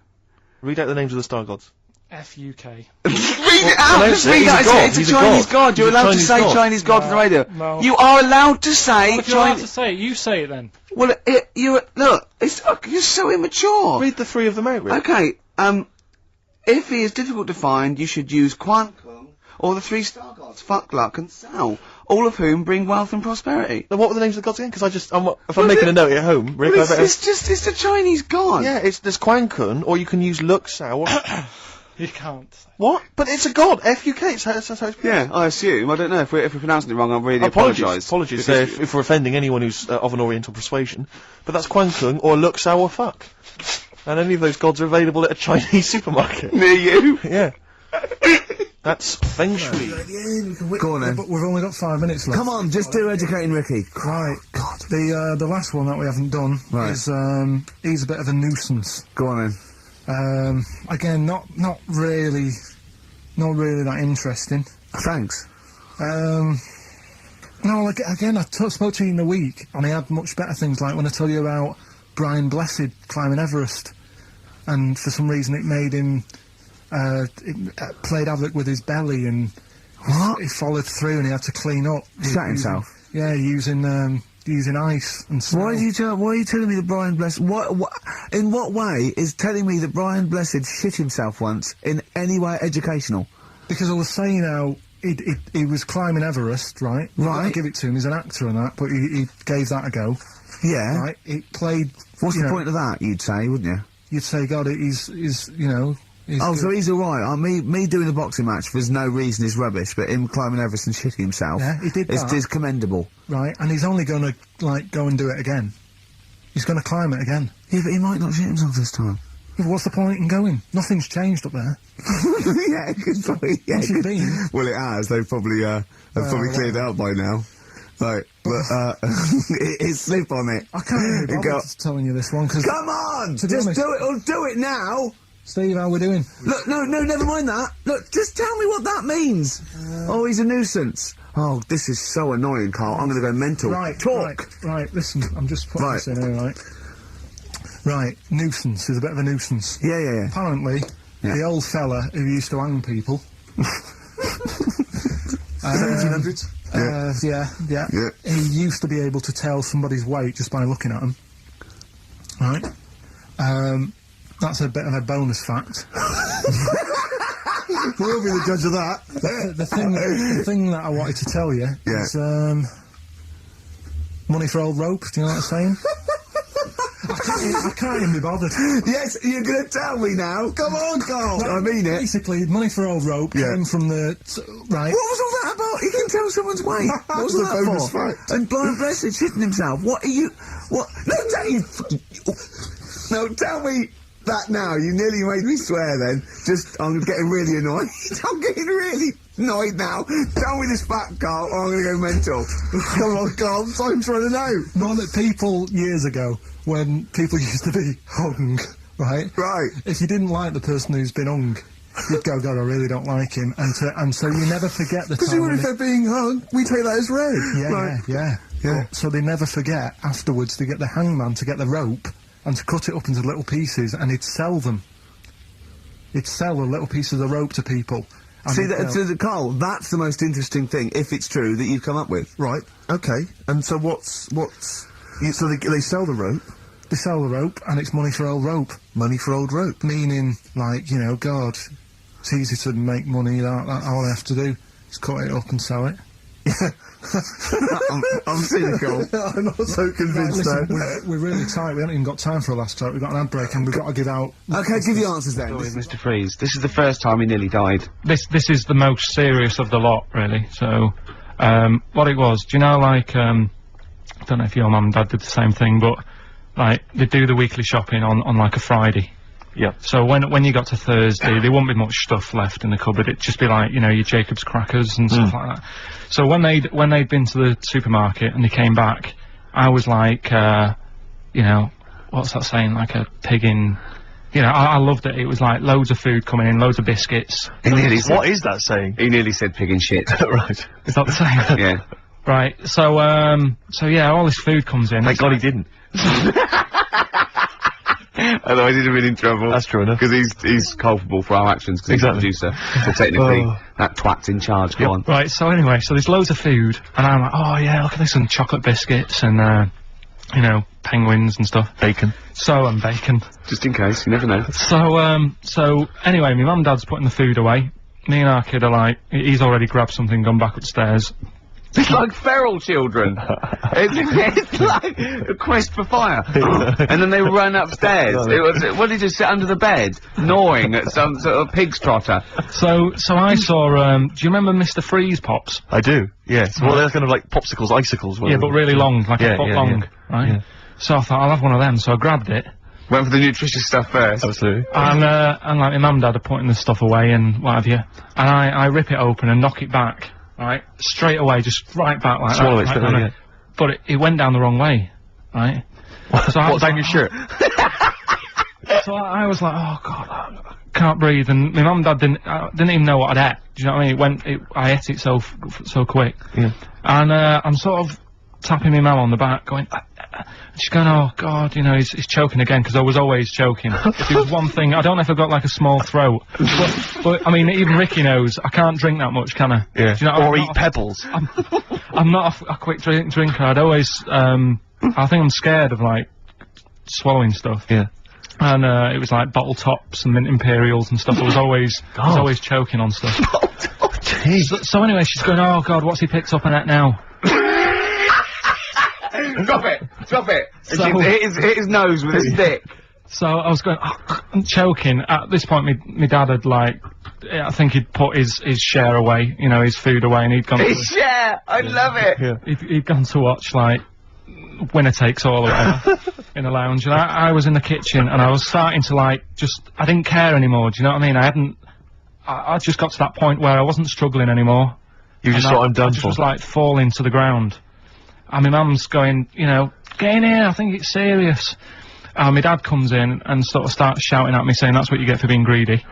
Read out the names of the star gods. FUK. Read it out. pronounce Just it. read He's it a out. god. It's a He's a Chinese god. god. You're He's a allowed to Chinese say god. Chinese god on the radio. No. You are allowed to say Well, if you're allowed to Chinese. say it, you say it then. Well, look. You're so immature. Read the three of them out, Rick. Okay. If he is difficult to find, you should use Quan Kung or the 3-star gods, Fuck, Luck, and Sao, all of whom bring wealth and prosperity. Now, what were the names of the gods again? Because if I'm making a note at home, Rick, Well, I better... it's a Chinese god. Yeah, there's Quan Kun, or you can use Luk Sao. You can't. What? But it's a god. FUK. That's how it's pronounced. Yeah, I assume. I don't know if we're pronouncing it wrong. I really Apologies. apologise. If we're offending anyone who's of an Oriental persuasion. But that's Quan Kun or Luk Sao or Fuck. And any of those gods are available at a Chinese supermarket. Near you. Yeah. That's feng shui. Go on then. But we've only got 5 minutes left. Come on, just do educating Ricky. Right. God. The last one that we haven't done is he's a bit of a nuisance. Go on then. Again, not really that interesting. Thanks. No, again, I spoke to you in the week, and he had much better things. Like when I tell you about Brian Blessed climbing Everest, and for some reason it made him played havoc with his belly, and he followed through, and he had to clean up. Shut himself. Yeah, using ice and snow. Why are you telling me that Brian Blessed? In what way is telling me that Brian Blessed shit himself once in any way educational? Because I was saying how he was climbing Everest, right? Right. I give it to him. He's an actor and that, but he gave that a go. Yeah. Right. He played. What's the point of that? You'd say, wouldn't you? You'd say, God, he's Oh, so he's alright. Me doing the boxing match for no reason is rubbish, but him climbing Everest and shitting himself. Yeah, he did that. Is commendable. Right, and he's only gonna, like, go and do it again. He's gonna climb it again. Yeah, but he might not shit himself this time. Yeah, what's the point in going? Nothing's changed up there. Yeah, good point. Yeah, What's it been? Well, it has. They've probably cleared it out by now. Right, but it's slip on it. I can't even bother telling you this one, because... Come on! Just honest, do it, or do it now! Steve, how we doing? Look, no, never mind that. Look, just tell me what that means. Oh, he's a nuisance. Oh, this is so annoying, Carl. I'm gonna go mental. Right, talk! Right, listen, I'm just putting this in here, right? Right, nuisance is a bit of a nuisance. Yeah. Apparently, the old fella who used to hang people... 1700s? Yeah. He used to be able to tell somebody's weight just by looking at them. Right? That's a bit of a bonus fact. We'll be the judge of that. The thing that I wanted to tell you is, money for old rope, do you know what I'm saying? I can't even be bothered. Yes, you're gonna tell me now. Come on, Carl. Well, I mean it. Basically, money for old rope came from the... right. What was all that about? He can tell someone's weight. What was that bonus for? fact. And blind blessed shitting himself. What are you... What? No, no, tell me that now. You nearly made me swear then. I'm getting really annoyed. I'm getting really annoyed now. Tell me this fact, Carl, or I'm gonna go mental. Come on, Carl. I'm trying to know. Not that people, years ago, when people used to be hung, right? Right. If you didn't like the person who's been hung, you'd go, God, I really don't like him. And so you never forget the time. Presumably if they're being hung, we take that as read. Yeah. So they never forget afterwards to get the hangman to get the rope and to cut it up into little pieces, and he'd sell them. He'd sell a little piece of the rope to people. See, Carl, that's the most interesting thing, if it's true, that you've come up with. Right. Okay. And so so they sell the rope? They sell the rope, and it's money for old rope. Money for old rope? Meaning, like, you know, God, it's easy to make money, that all I have to do is cut it up and sell it. I'm cynical. I'm not so convinced right, listen, we're really tight, we haven't even got time for a last track, we've got an ad break and we've got to give out... Okay, give your answers then. Mr. Freeze, this is the first time he nearly died. This is the most serious of the lot, really. So, what it was, do you know, like, I don't know if your mum and dad did the same thing, but, like, they do the weekly shopping on like, a Friday. Yeah. So when you got to Thursday, there wouldn't be much stuff left in the cupboard. It'd just be like, you know, your Jacob's crackers and stuff like that. So when they'd been to the supermarket and they came back, I was like, you know, what's that saying? Like a pig in... You know, I loved it. It was like loads of food coming in, loads of biscuits. What is that saying? He nearly said pig in shit. Right. Is that the same? Yeah. Right. So yeah, all this food comes in. Thank God he didn't. Otherwise he'd have been in trouble. That's true enough. Because he's culpable for our actions, because he's the producer. So technically, that twat's in charge. Go on. Right, so anyway, so there's loads of food, and I'm like, oh yeah, look at this, and chocolate biscuits, and, you know, penguins and stuff. Bacon. And bacon. Just in case, you never know. So anyway, my mum and dad's putting the food away. Me and our kid are like, he's already grabbed something, gone back upstairs. It's like feral children. it's like a quest for fire. And then they run upstairs. What did you sit under the bed, gnawing at some sort of pig's trotter? So I saw, do you remember Mr. Freeze Pops? I do, yes. Well, they're kind of like popsicles, icicles. Yeah, but really long, like a foot long, right? Yeah. So I thought, I'll have one of them, so I grabbed it. Went for the nutritious stuff first. Absolutely. And like, my mum and dad are putting the stuff away and what have you. And I rip it open and knock it back. Right, straight away, just right back like Swallow that. it, Right, but it went down the wrong way, right? So what's down your shirt? So I was like, oh God, I can't breathe. And my mum and dad didn't even know what I'd ate. Do you know what I mean? I ate it so quick. Yeah. And I'm sort of tapping my mum on the back, going. She's going, oh God, you know, he's choking again, because I was always choking. If it was one thing, I don't know if I've got like a small throat, but I mean, even Ricky knows I can't drink that much, can I? Yeah. Do you know, or eat pebbles. I'm not a quick drinker. I'd always, I think I'm scared of like swallowing stuff. Yeah. And it was like bottle tops and mint imperials and stuff. I was always choking on stuff. So anyway, she's going, oh God, what's he picked up on that now? Drop it! Drop it! So hit his nose with his stick. So I was going, I'm choking. At this point, my dad had I think he'd put his share away, his food away, and he'd gone. His share, I love it. Yeah. He'd gone to watch Winner Takes All or whatever in the lounge, and I was in the kitchen, and I was starting to I didn't care anymore. Do you know what I mean? I just got to that point where I wasn't struggling anymore. You just thought, I'm done for. I just was falling to the ground. And my mum's going, get in here, I think it's serious. And my dad comes in and sort of starts shouting at me, saying that's what you get for being greedy.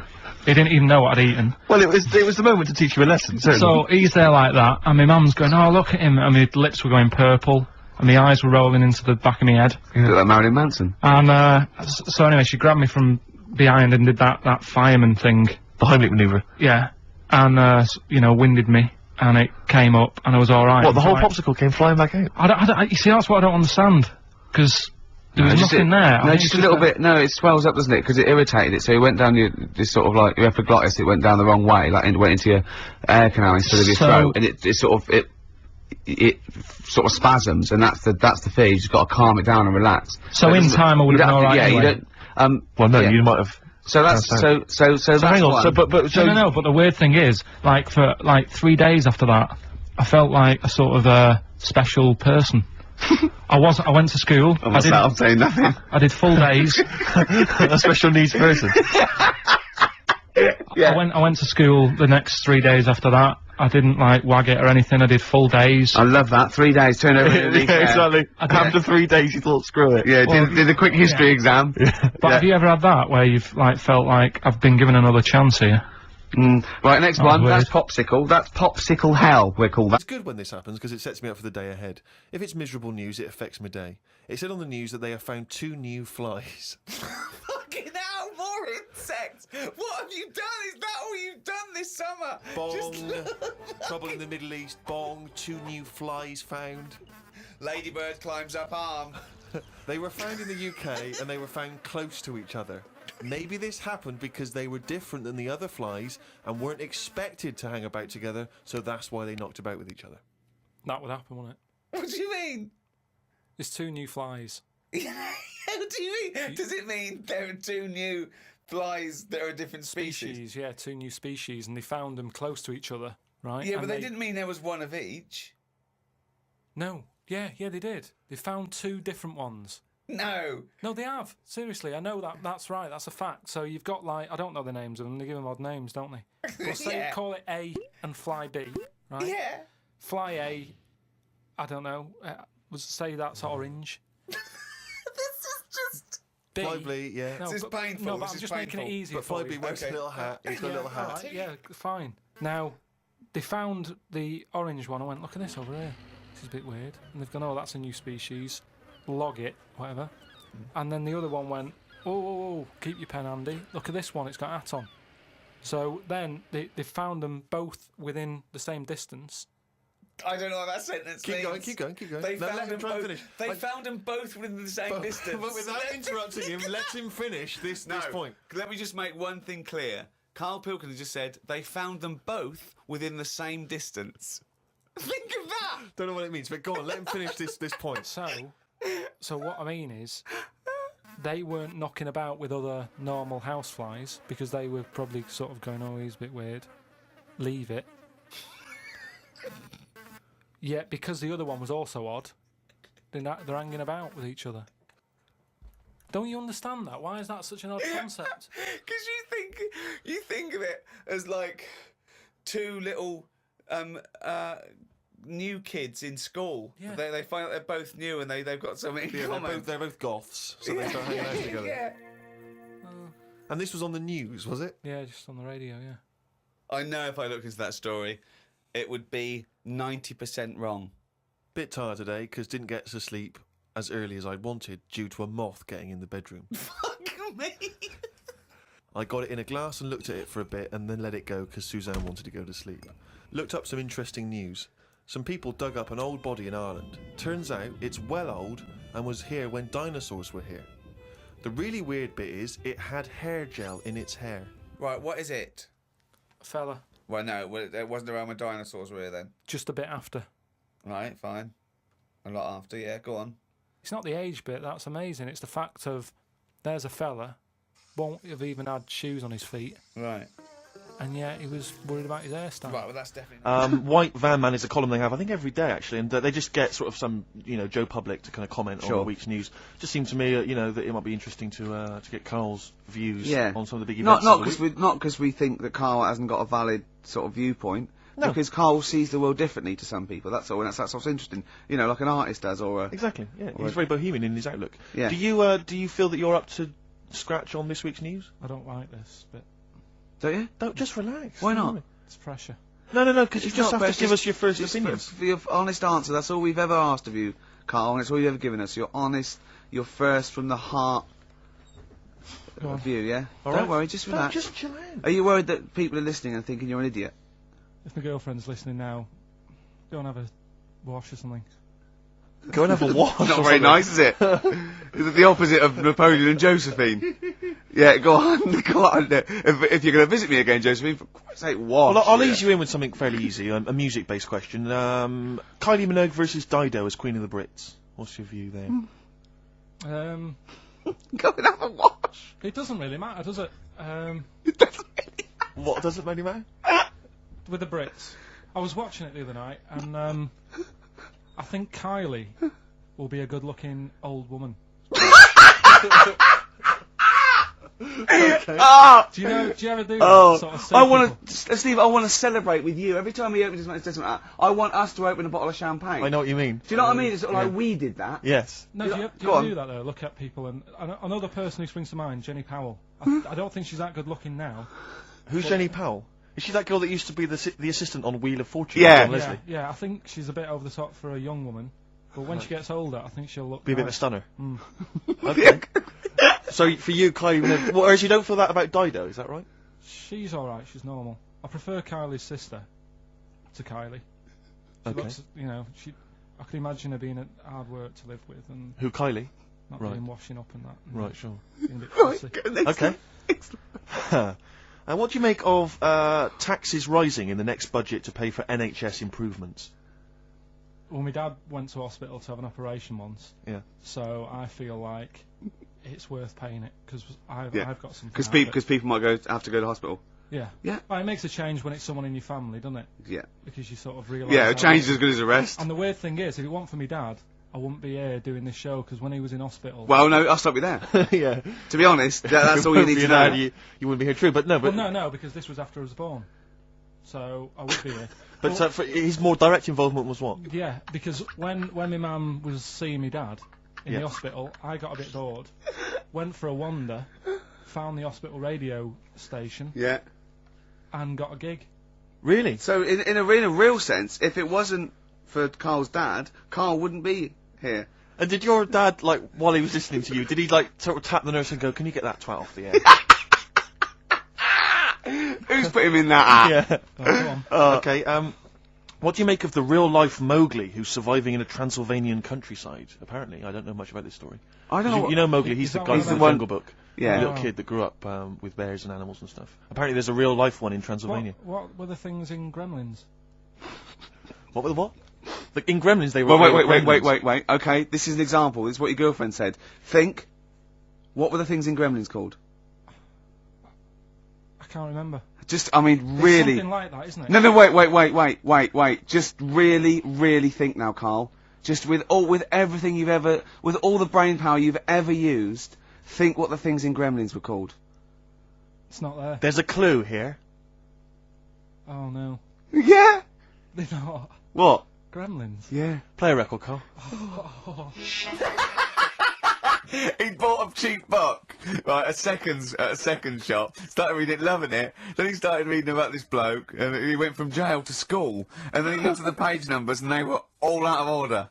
He didn't even know what I'd eaten. Well, it was the moment to teach you a lesson, certainly. So he's there like that, and my mum's going, oh, look at him, and my lips were going purple, and my eyes were rolling into the back of my head. You look like Marilyn Manson. And, so anyway, she grabbed me from behind and did that fireman thing. The Heimlich manoeuvre. Yeah. And, winded me, and it came up, and I was alright. What, the whole popsicle came flying back out? You see, that's what I don't understand, because there was nothing there. No, just a little bit. No, it swells up, doesn't it? Because it irritated it. So it went down this sort of your epiglottis. It went down the wrong way, went into your air canal instead of your throat, and it sort of spasms, and that's the fear. You just got to calm it down and relax. So in time, I would have been alright. Yeah, anyway. you don't. Well, no, you might have. So that's so hang on. So, but no. But the weird thing is, for 3 days after that, I felt like a sort of special person. I went to school. I'm saying nothing. I did full days. A special needs person. Yeah. I went to school the next 3 days after that. I didn't wag it or anything. I did full days. I love that. 3 days, turn over in a week. Yeah, exactly. After 3 days, you thought, screw it. Yeah, did a quick history exam. But have you ever had that where you've felt like I've been given another chance here? Right, next one. That's popsicle. That's popsicle hell, we're called that. It's good when this happens because it sets me up for the day ahead. If it's miserable news, it affects my day. It said on the news that they have found 2 new flies. Fucking hell, more insects! What have you done? Is that all you've done this summer? Bong. Trouble in the Middle East. Bong. 2 new flies found. Ladybird climbs up arm. They were found in the UK and they were found close to each other. Maybe this happened because they were different than the other flies and weren't expected to hang about together, so that's why they knocked about with each other. That would happen, wouldn't it? What do you mean? There's 2 new flies. What do you mean? Does it mean there are 2 new flies that are a different species? Yeah, 2 new species, and they found them close to each other, right? Yeah, but they didn't mean there was one of each. No. Yeah, they did. They found 2 different ones. No, they have. Seriously, I know that. That's right. That's a fact. So you've got I don't know the names of them. They give them odd names, don't they? Well, say call it A and Fly B, right? Yeah. Fly A, I don't know. Say that's orange. This is just B. Fly B, yeah. this is painful. No, but this I'm is just painful. making it easy But for Fly B you. wears a little hat. He's got a little hat. Right, yeah, fine. Now, they found the orange one. I went, look at this over here. This is a bit weird. And they've gone, oh, that's a new species. Log it, whatever. And then the other one went, oh, keep your pen handy. Look at this one, it's got a hat on. So then they found them both within the same distance. I don't know what that sentence means. Keep going. They No, let found him try and finish. They found them both within the same distance. But without interrupting him, let him finish this point. Let me just make one thing clear. Karl Pilkington just said they found them both within the same distance. Think of that! Don't know what it means, but go on, let him finish this point. So what I mean is, they weren't knocking about with other normal houseflies because they were probably sort of going, oh, he's a bit weird. Leave it. Yeah, because the other one was also odd, they're hanging about with each other. Don't you understand that? Why is that such an odd concept? Because you think of it as 2 little new kids in school. Yeah. They find out they're both new and they've got something in common. They're both goths, so they start hanging out together. Yeah. And this was on the news, was it? Yeah, just on the radio, yeah. I know if I looked into that story, it would be 90% wrong. Bit tired today because didn't get to sleep as early as I'd wanted due to a moth getting in the bedroom. Fuck me. I got it in a glass and looked at it for a bit and then let it go because Suzanne wanted to go to sleep. Looked up some interesting news. Some people dug up an old body in Ireland. Turns out it's well old and was here when dinosaurs were here. The really weird bit is it had hair gel in its hair. Right, what is it? A fella. Well, no, it wasn't around when dinosaurs were here then. Just a bit after. Right, fine. A lot after, yeah, go on. It's not the age bit, that's amazing. It's the fact of there's a fella, won't have even had shoes on his feet, Right. and yet he was worried about his hairstyle. Right, well, that's definitely... White Van Man is a column they have, I think, every day, actually, and they just get sort of some, Joe Public to kind of comment on the week's news. Just seemed to me, that it might be interesting to get Karl's views on some of the big events. Not because we think that Karl hasn't got a valid sort of viewpoint. No. Because Karl sees the world differently to some people, that's all, and that's what's interesting. Like an artist does, or a... Exactly, yeah. He's very bohemian in his outlook. Yeah. Do you feel that you're up to scratch on this week's news? I don't like this, but Don't you? Don't, just relax. Why not? it's pressure. No, because you just have to give us your first opinions. For your honest answer, that's all we've ever asked of you, Karl, and it's all you've ever given us. Your honest, your from the heart view, yeah? All Don't right. worry, just relax. Just chill out. Are you worried that people are listening and thinking you're an idiot? If my girlfriend's listening now, go and have a wash or something. Go and have a wash. Not very nice, is it? Is it the opposite of Napoleon and Josephine? Yeah, go on. If you're going to visit me again, Josephine, for Christ's sake, wash. Well, I'll ease you in with something fairly easy, a music-based question. Kylie Minogue versus Dido as Queen of the Brits. What's your view there? Go and have a wash. It doesn't really matter, does it? What doesn't really matter? With the Brits. I was watching it the other night, and I think Kylie will be a good-looking old woman. Okay. Do you ever do that sort of stuff? Steve, I want to celebrate with you. Every time he opens his mouth and says something like that, I want us to open a bottle of champagne. I know what you mean. Do you know what I mean? It's sort of like we did that. Yes. No, do you ever do that though? Look at people, and another person who springs to mind, Jenny Powell. I don't think she's that good looking now. Who's Jenny Powell? Is she that girl that used to be the assistant on Wheel of Fortune? Yeah. Leslie? Yeah, I think she's a bit over the top for a young woman. But when she gets older, I think she'll look Be a bit of a nice. stunner. Okay. So for you, Kylie Minogue, whereas you don't feel that about Dido, is that right? She's alright, she's normal. I prefer Kylie's sister to Kylie. She Okay. looks, I could imagine her being a hard work to live with and Who, Kylie? not Right. being washing up and that. Right, sure. Being a bit fussy. Okay. And what do you make of taxes rising in the next budget to pay for NHS improvements? Well, my dad went to hospital to have an operation once. Yeah. So I feel like it's worth paying it because I've got something. Because people might have to go to hospital. Yeah. Yeah. Well, it makes a change when it's someone in your family, doesn't it? Yeah. Because you sort of realise. Yeah, a change is as good as a rest. And the weird thing is, if it weren't for my dad, I wouldn't be here doing this show because when he was in hospital. Well, no, I'll stop you there. Yeah. To be honest, that's all you need to know. You wouldn't be here, true, but no. But no, because this was after I was born, so I would be here. But his more direct involvement was what? Yeah, because when my mum was seeing my dad in the hospital, I got a bit bored, went for a wander, found the hospital radio station, and got a gig. Really? So in a real sense, if it wasn't for Karl's dad, Karl wouldn't be here. And did your dad, while he was listening to you, did he sort of tap the nurse and go, "Can you get that 12 off the air?" Who's put him in that app? Yeah. Oh, go on. Okay. What do you make of the real-life Mowgli who's surviving in a Transylvanian countryside? Apparently, I don't know much about this story. I don't know. You know Mowgli? He's the that guy one from the about- Jungle Book. Yeah. The little kid that grew up with bears and animals and stuff. Apparently, there's a real-life one in Transylvania. What were the things in Gremlins? What were the what? In Gremlins, they were. Well, they were gremlins. wait. Okay, this is an example. This is what your girlfriend said. Think. What were the things in Gremlins called? I can't remember. Just, I mean, It's really. something like that, isn't it? No, wait. Just really think now, Karl. Just with everything with all the brain power you've ever used, think what the things in Gremlins were called. It's not there. There's a clue here. Oh no. Yeah. They're not. What? Gremlins. Yeah. Play a record, Carl. He bought a cheap book, right, at a second shop, started reading it, loving it, then he started reading about this bloke, and he went from jail to school, and then he looked at the page numbers, and they were all out of order.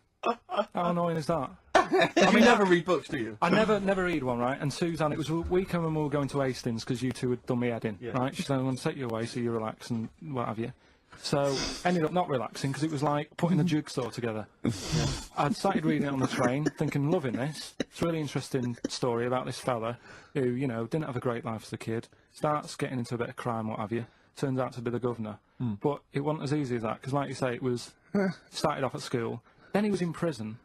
How annoying is that? I mean, never read books, do you? I never read one, right? And Suzanne, it was a weekend when we were going to Hastings because you two had done me head in, right? She said, "I'm going to take you away so you relax and what have you." So ended up not relaxing because it was like putting a jigsaw together. I'd started reading it on the train, thinking, loving this. It's a really interesting story about this fella who, didn't have a great life as a kid. Starts getting into a bit of crime, what have you. Turns out to be the governor. But it wasn't as easy as that because, like you say, it was started off at school. Then he was in prison.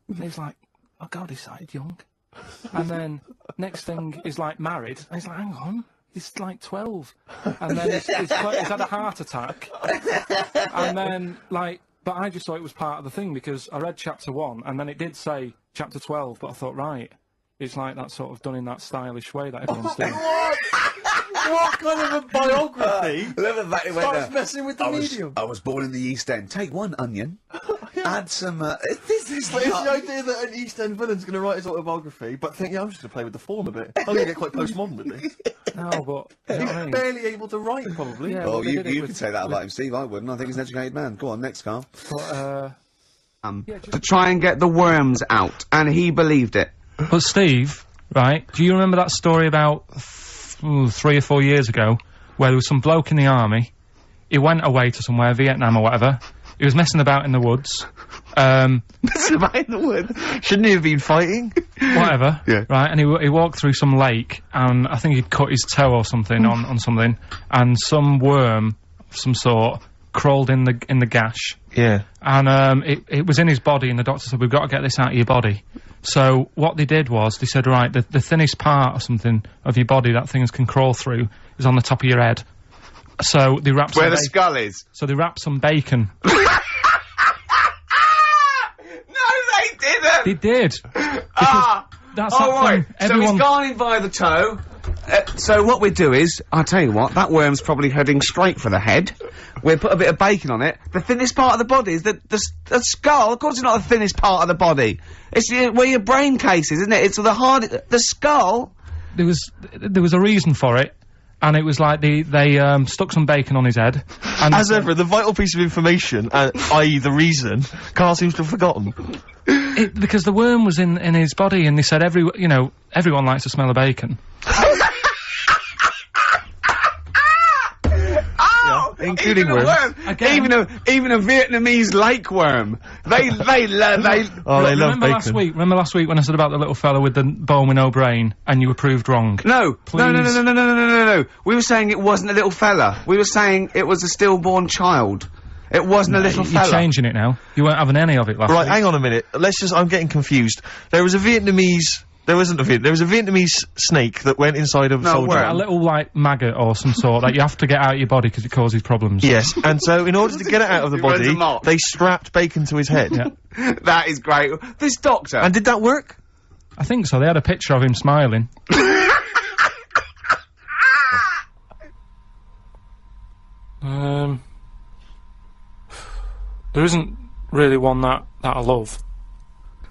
And he was like, "Oh God, he started young." And then next thing is like married, and he's like, hang on, he's like 12. And then he's had a heart attack. And then, like, but I just thought it was part of the thing because I read chapter 1, and then it did say chapter 12, but I thought, right, it's like that sort of done in that stylish way that everyone's doing. What kind of a biography? Love the fact it went Starts there. messing with the medium. I was born in the East End. Take one onion, add some. But it's the idea that an East End villain's going to write his autobiography, but think, I'm just going to play with the form a bit. I'm going to get quite postmodern with this. No, but you know what I mean? Barely able to write, probably. Yeah, Oh, but they you did it could say that about him, Steve. I wouldn't. I think he's an educated man. Go on, next, Carl. But, To try and get the worms out, and he believed it. But Steve, right, do you remember that story about 3 or 4 years ago where there was some bloke in the army, he went away to somewhere, Vietnam or whatever, he was messing about in the woods, Messing about in the wood. Shouldn't he have been fighting? whatever, Yeah. right, and he walked through some lake, and I think he'd cut his toe or something on something, and some worm of some sort crawled in the gash. Yeah. And it was in his body, and the doctor said, we've got to get this out of your body. So what they did was, they said, right, the thinnest part or something of your body that things can crawl through is on the top of your head. So they wrapped Where the skull is. So they wrapped some bacon. No, they didn't! They did! That's all that right. thing. So Everyone... he's gone in by the toe. So what we do is, I'll tell you what, that worm's probably heading straight for the head. We'll put a bit of bacon on it. The thinnest part of the body is the skull. Of course it's not the thinnest part of the body. It's where your brain case is, isn't it? It's the skull. There was a reason for it. And it was like they stuck some bacon on his head. And As ever, the vital piece of information, i.e. the reason, Carl seems to have forgotten. Because the worm was in his body, and they said everyone likes to smell of bacon. Including worms. Even a Vietnamese lake worm. They love bacon. Remember last week when I said about the little fella with the bone with no brain, and you were proved wrong? No. We were saying it wasn't a little fella. We were saying it was a stillborn child. It wasn't a little fella. You're changing it now. You weren't having any of it last week. Right, hang on a minute. I'm getting confused. There was a Vietnamese snake that went inside of a soldier. A little, like, maggot or some sort that you have to get out of your body because it causes problems. Yes, and so in order to get it out of the body, they strapped bacon to his head. Yeah. That is great. This doctor. And did that work? I think so. They had a picture of him smiling. There isn't really one that I love.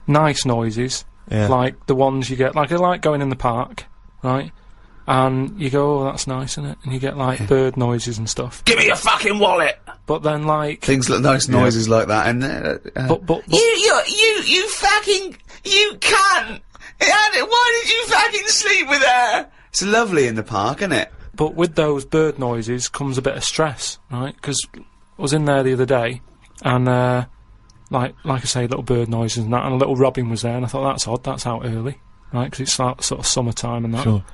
Nice noises. Yeah. Like the ones you get, like I like going in the park, right? And you go, oh, that's nice, isn't it? And you get, like, bird noises and stuff. Give me your fucking wallet! But then, like... Things like nice noises like that, and... But... You fucking... You cunt! Why did you fucking sleep with her? It's lovely in the park, isn't it? But with those bird noises comes a bit of stress, right? Because I was in there the other day, and, like I say, little bird noises and that, and a little robin was there, and I thought, that's odd, that's out early, right? Because it's like sort of summertime and that. Sure.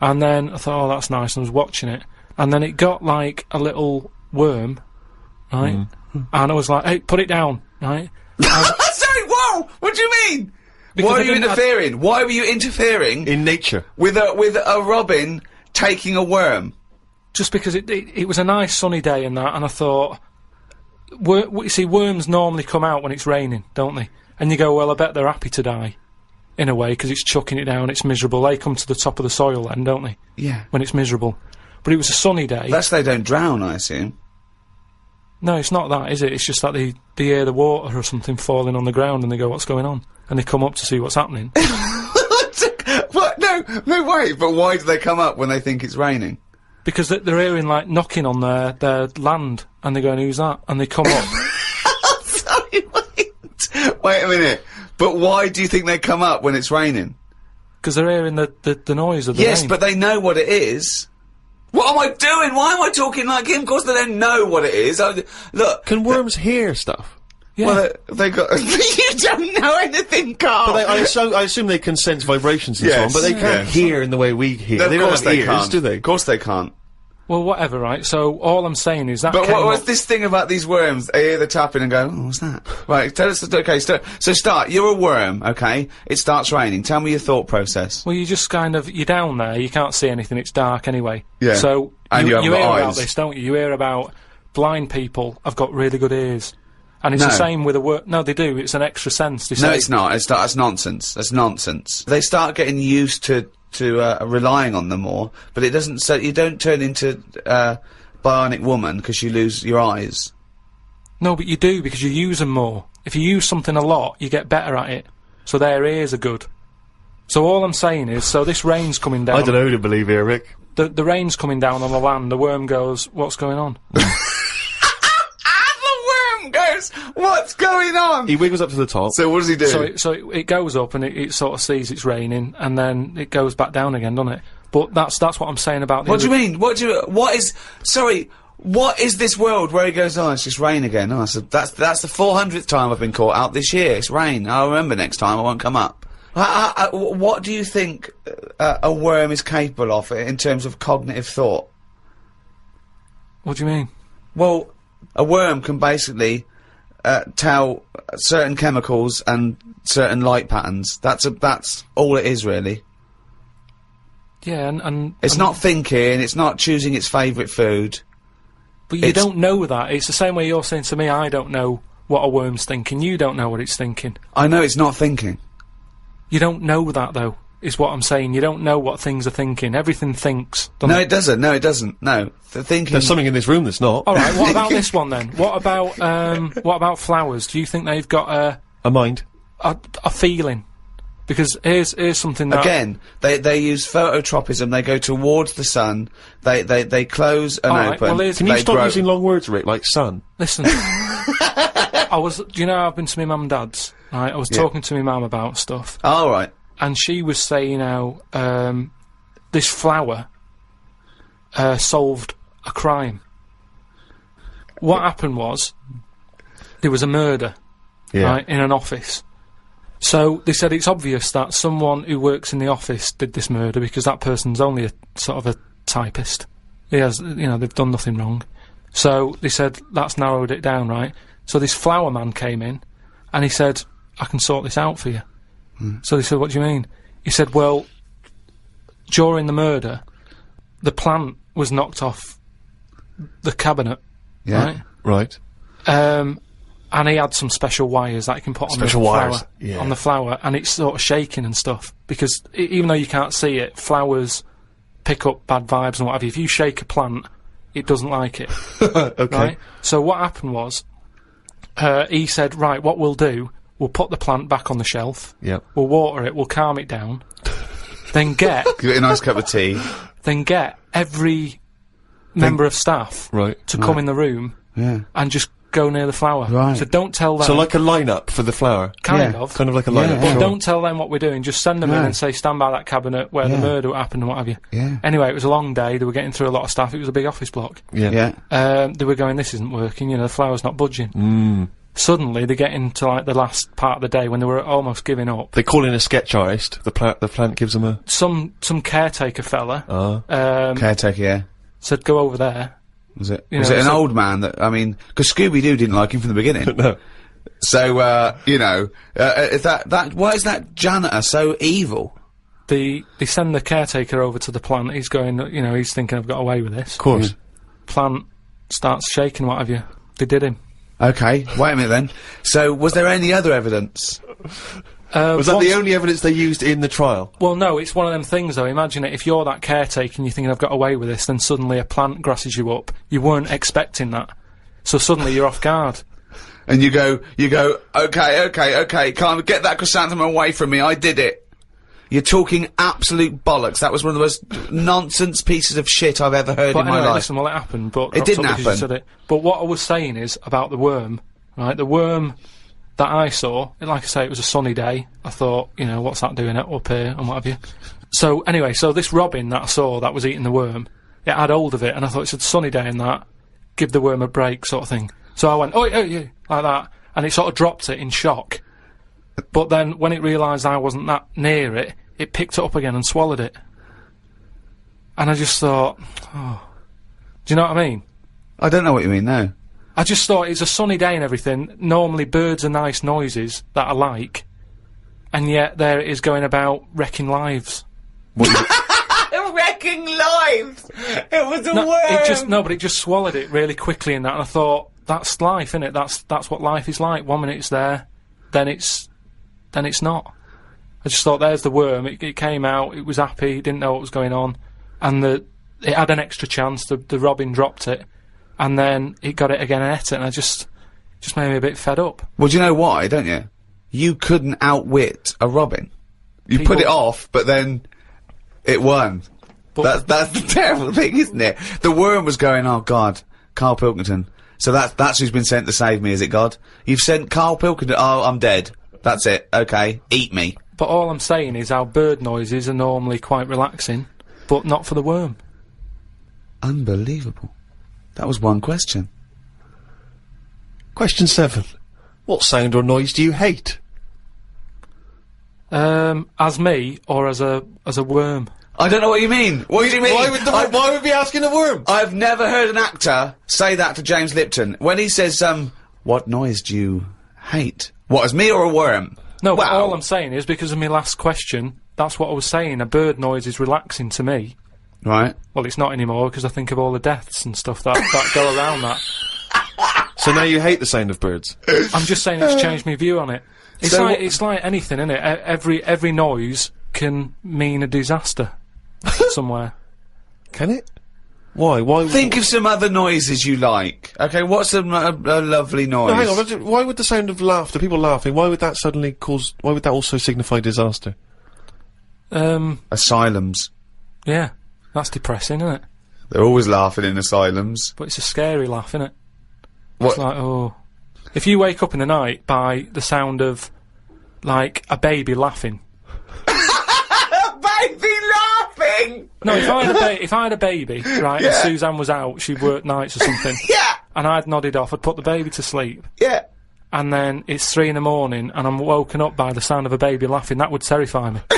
And then I thought, oh, that's nice, and I was watching it, and then it got, like, a little worm, right? And I was like, hey, put it down, right? Sorry, whoa! What do you mean? Because Why are you interfering? Why were you interfering in nature with a robin taking a worm? Just because it was a nice sunny day and that, and I thought, you see, worms normally come out when it's raining, don't they? And you go, well, I bet they're happy to die, in a way, because it's chucking it down, it's miserable. They come to the top of the soil then, don't they? Yeah. When it's miserable. But it was a sunny day. That's they don't drown, I assume. No, it's not that, is it? It's just that they hear the water or something falling on the ground and they go, what's going on? And they come up to see what's happening. What? No, wait, but why do they come up when they think it's raining? Because they're hearing, like, knocking on their land, and they're going, who's that? And they come up. Sorry, wait a minute. But why do you think they come up when it's raining? Because they're hearing the noise of the Yes, rain. but they know what it is. What am I doing? Why am I talking like him? Of course they don't know what it is. Look. Can worms hear stuff? Yeah. Well, they got... You don't know anything, Carl! But I assume they can sense vibrations and so on, but they can't hear in the way we hear. No, they of don't course have they ears, can't. do they? Of course they can't. Well, whatever, right? So all I'm saying is that. But what was this thing about these worms? I hear the tapping and go, oh, what's that? Right, tell us. Okay, so start. You're a worm, okay? It starts raining. Tell me your thought process. Well, you just kind of you're down there. You can't see anything. It's dark anyway. Yeah. So and you hear haven't got about eyes. this, don't you? You hear about blind people have got really good ears, and it's the same with a worm. No, they do. It's an extra sense. They No, say. it's not. That's nonsense. That's nonsense. They start getting used to relying on them more, but it doesn't. So you don't turn into bionic woman because you lose your eyes. No, but you do because you use them more. If you use something a lot, you get better at it. So their ears are good. So all I'm saying is, so this rain's coming down. I don't know who to believe here, Rick. The rain's coming down on the land. The worm goes, "What's going on?" Goes, what's going on? He wiggles up to the top. So what does he do? So it goes up and it sort of sees it's raining and then it goes back down again, doesn't it? But that's what I'm saying about. What do you mean? What is this world where he goes, oh, it's just rain again? Oh, so that's the 400th time I've been caught out this year. It's rain. I'll remember next time. I won't come up. What do you think a worm is capable of in terms of cognitive thought? What do you mean? Well, a worm can basically tell certain chemicals and certain light patterns. That's all it is, really. Yeah, and it's not thinking. It's not choosing its favourite food. But you don't know that. It's the same way you're saying to me, I don't know what a worm's thinking. You don't know what it's thinking. I know it's not thinking. You don't know that, though, is what I'm saying. You don't know what things are thinking. Everything thinks. No, it doesn't. No, it doesn't. No. The thinking... There's something in this room that's not. All right, what about this one, then? What about flowers? Do you think they've got a mind? A feeling? Because here's something that... Again, they use phototropism. They go towards the sun. They close and open. Well, can you stop using long words, Rick, like sun? Listen. Do you know I've been to my mum and dad's, right? I was talking to my mum about stuff. Oh, right. And she was saying how this flower solved a crime. What happened was there was a murder, right, in an office. So they said it's obvious that someone who works in the office did this murder because that person's only a sort of a typist. He has, they've done nothing wrong. So they said that's narrowed it down, right? So this flower man came in, and he said, "I can sort this out for you." So they said, "What do you mean?" He said, "Well, during the murder, the plant was knocked off the cabinet, right? And he had some special wires that he can put on the flower, and it's sort of shaking and stuff because even though you can't see it, flowers pick up bad vibes and what have you. If you shake a plant, it doesn't like it." Okay. Right? So what happened was, he said, "Right, what we'll do, we'll put the plant back on the shelf. Yep. We'll water it. We'll calm it down. Then give it a nice cup of tea. Then get every member of staff to come in the room and just go near the flower. Right. So don't tell them. So like a lineup for the flower. Kind of like a lineup. But don't tell them what we're doing. Just send them in and say, stand by that cabinet where the murder happened and what have you. Yeah. Anyway, it was a long day. They were getting through a lot of stuff. It was a big office block. Yeah. They were going, this isn't working. The flower's not budging. Suddenly, they get into like the last part of the day when they were almost giving up. They call in a sketch artist. The plant gives them a some caretaker fella. Caretaker, said go over there. Was it? Was it an old man that? I mean, because Scooby-Doo didn't like him from the beginning. No. So why is that janitor so evil? They send the caretaker over to the plant. He's going. He's thinking I've got away with this. Of course. Plant starts shaking. What have you? They did him. Okay, wait a minute then. So, was there any other evidence? Was that the only evidence they used in the trial? Well, no, it's one of them things, though. Imagine it, if you're that caretaker and you're thinking, I've got away with this, then suddenly a plant grasses you up. You weren't expecting that. So suddenly you're off guard. And you go, okay, can't get that chrysanthemum away from me, I did it. You're talking absolute bollocks. That was one of the most nonsense pieces of shit I've ever heard in my life. Listen, well, it happened, but... It didn't happen. Said it. But what I was saying is, about the worm, right, the worm that I saw, like I say, it was a sunny day. I thought, what's that doing up here, and what have you. So, anyway, this robin that I saw that was eating the worm, it had hold of it, and I thought, it's a sunny day and that, give the worm a break, sort of thing. So I went, oh, yeah, like that, and it sort of dropped it in shock. But then, when it realised I wasn't that near it, it picked it up again and swallowed it. And I just thought, oh. Do you know what I mean? I don't know what you mean, no. I just thought it's a sunny day and everything. Normally birds are nice noises that I like, and yet there it is going about wrecking lives. Wrecking lives! It was a worm! But it just swallowed it really quickly in that, and I thought, that's life, innit? That's what life is like. 1 minute it's there, then it's not. I just thought, there's the worm. It came out, it was happy, didn't know what was going on, and it had an extra chance. The robin dropped it, and then it got it again and ate it, and I just made me a bit fed up. Well, do you know why, don't you? You couldn't outwit a robin. You put it off, but then it won. But that's the terrible thing, isn't it? The worm was going, oh God, Karl Pilkington. So that's who's been sent to save me, is it, God? You've sent Karl Pilkington, oh, I'm dead. That's it, okay, eat me. But all I'm saying is our bird noises are normally quite relaxing, but not for the worm. Unbelievable. That was one question. Question 7. What sound or noise do you hate? As me, or as a worm? I don't know what you mean. What do you mean? Why would we be asking a worm? I've never heard an actor say that to James Lipton. When he says, what noise do you hate? What, as me or a worm? No, but all I'm saying is, because of my last question, that's what I was saying. A bird noise is relaxing to me. Right. Well, it's not anymore, because I think of all the deaths and stuff that go around that. So now you hate the sound of birds? I'm just saying it's changed my view on it. It's like anything, isn't it? Every noise can mean a disaster somewhere. Can it? Why? Think of some other noises you like. Okay, what's a lovely noise? No, hang on. Why would the sound of laughter, people laughing, why would that suddenly cause? Why would that also signify disaster? Asylums. Yeah, that's depressing, isn't it? They're always laughing in asylums. But it's a scary laugh, isn't it? What? It's like, oh, if you wake up in the night by the sound of like a baby laughing. Baby laughing. No, if I had a baby, right, and Suzanne was out, she worked nights or something. Yeah. And I'd nodded off, I'd put the baby to sleep. Yeah. And then it's 3 in the morning, and I'm woken up by the sound of a baby laughing. That would terrify me. How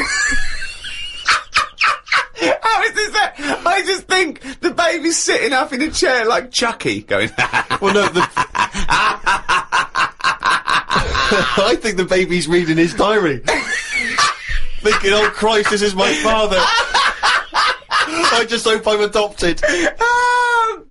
is this that? I just think the baby's sitting up in a chair like Chucky, going. Well, no. I think the baby's reading his diary. Thinking, oh Christ, this is my father. I just hope I'm adopted.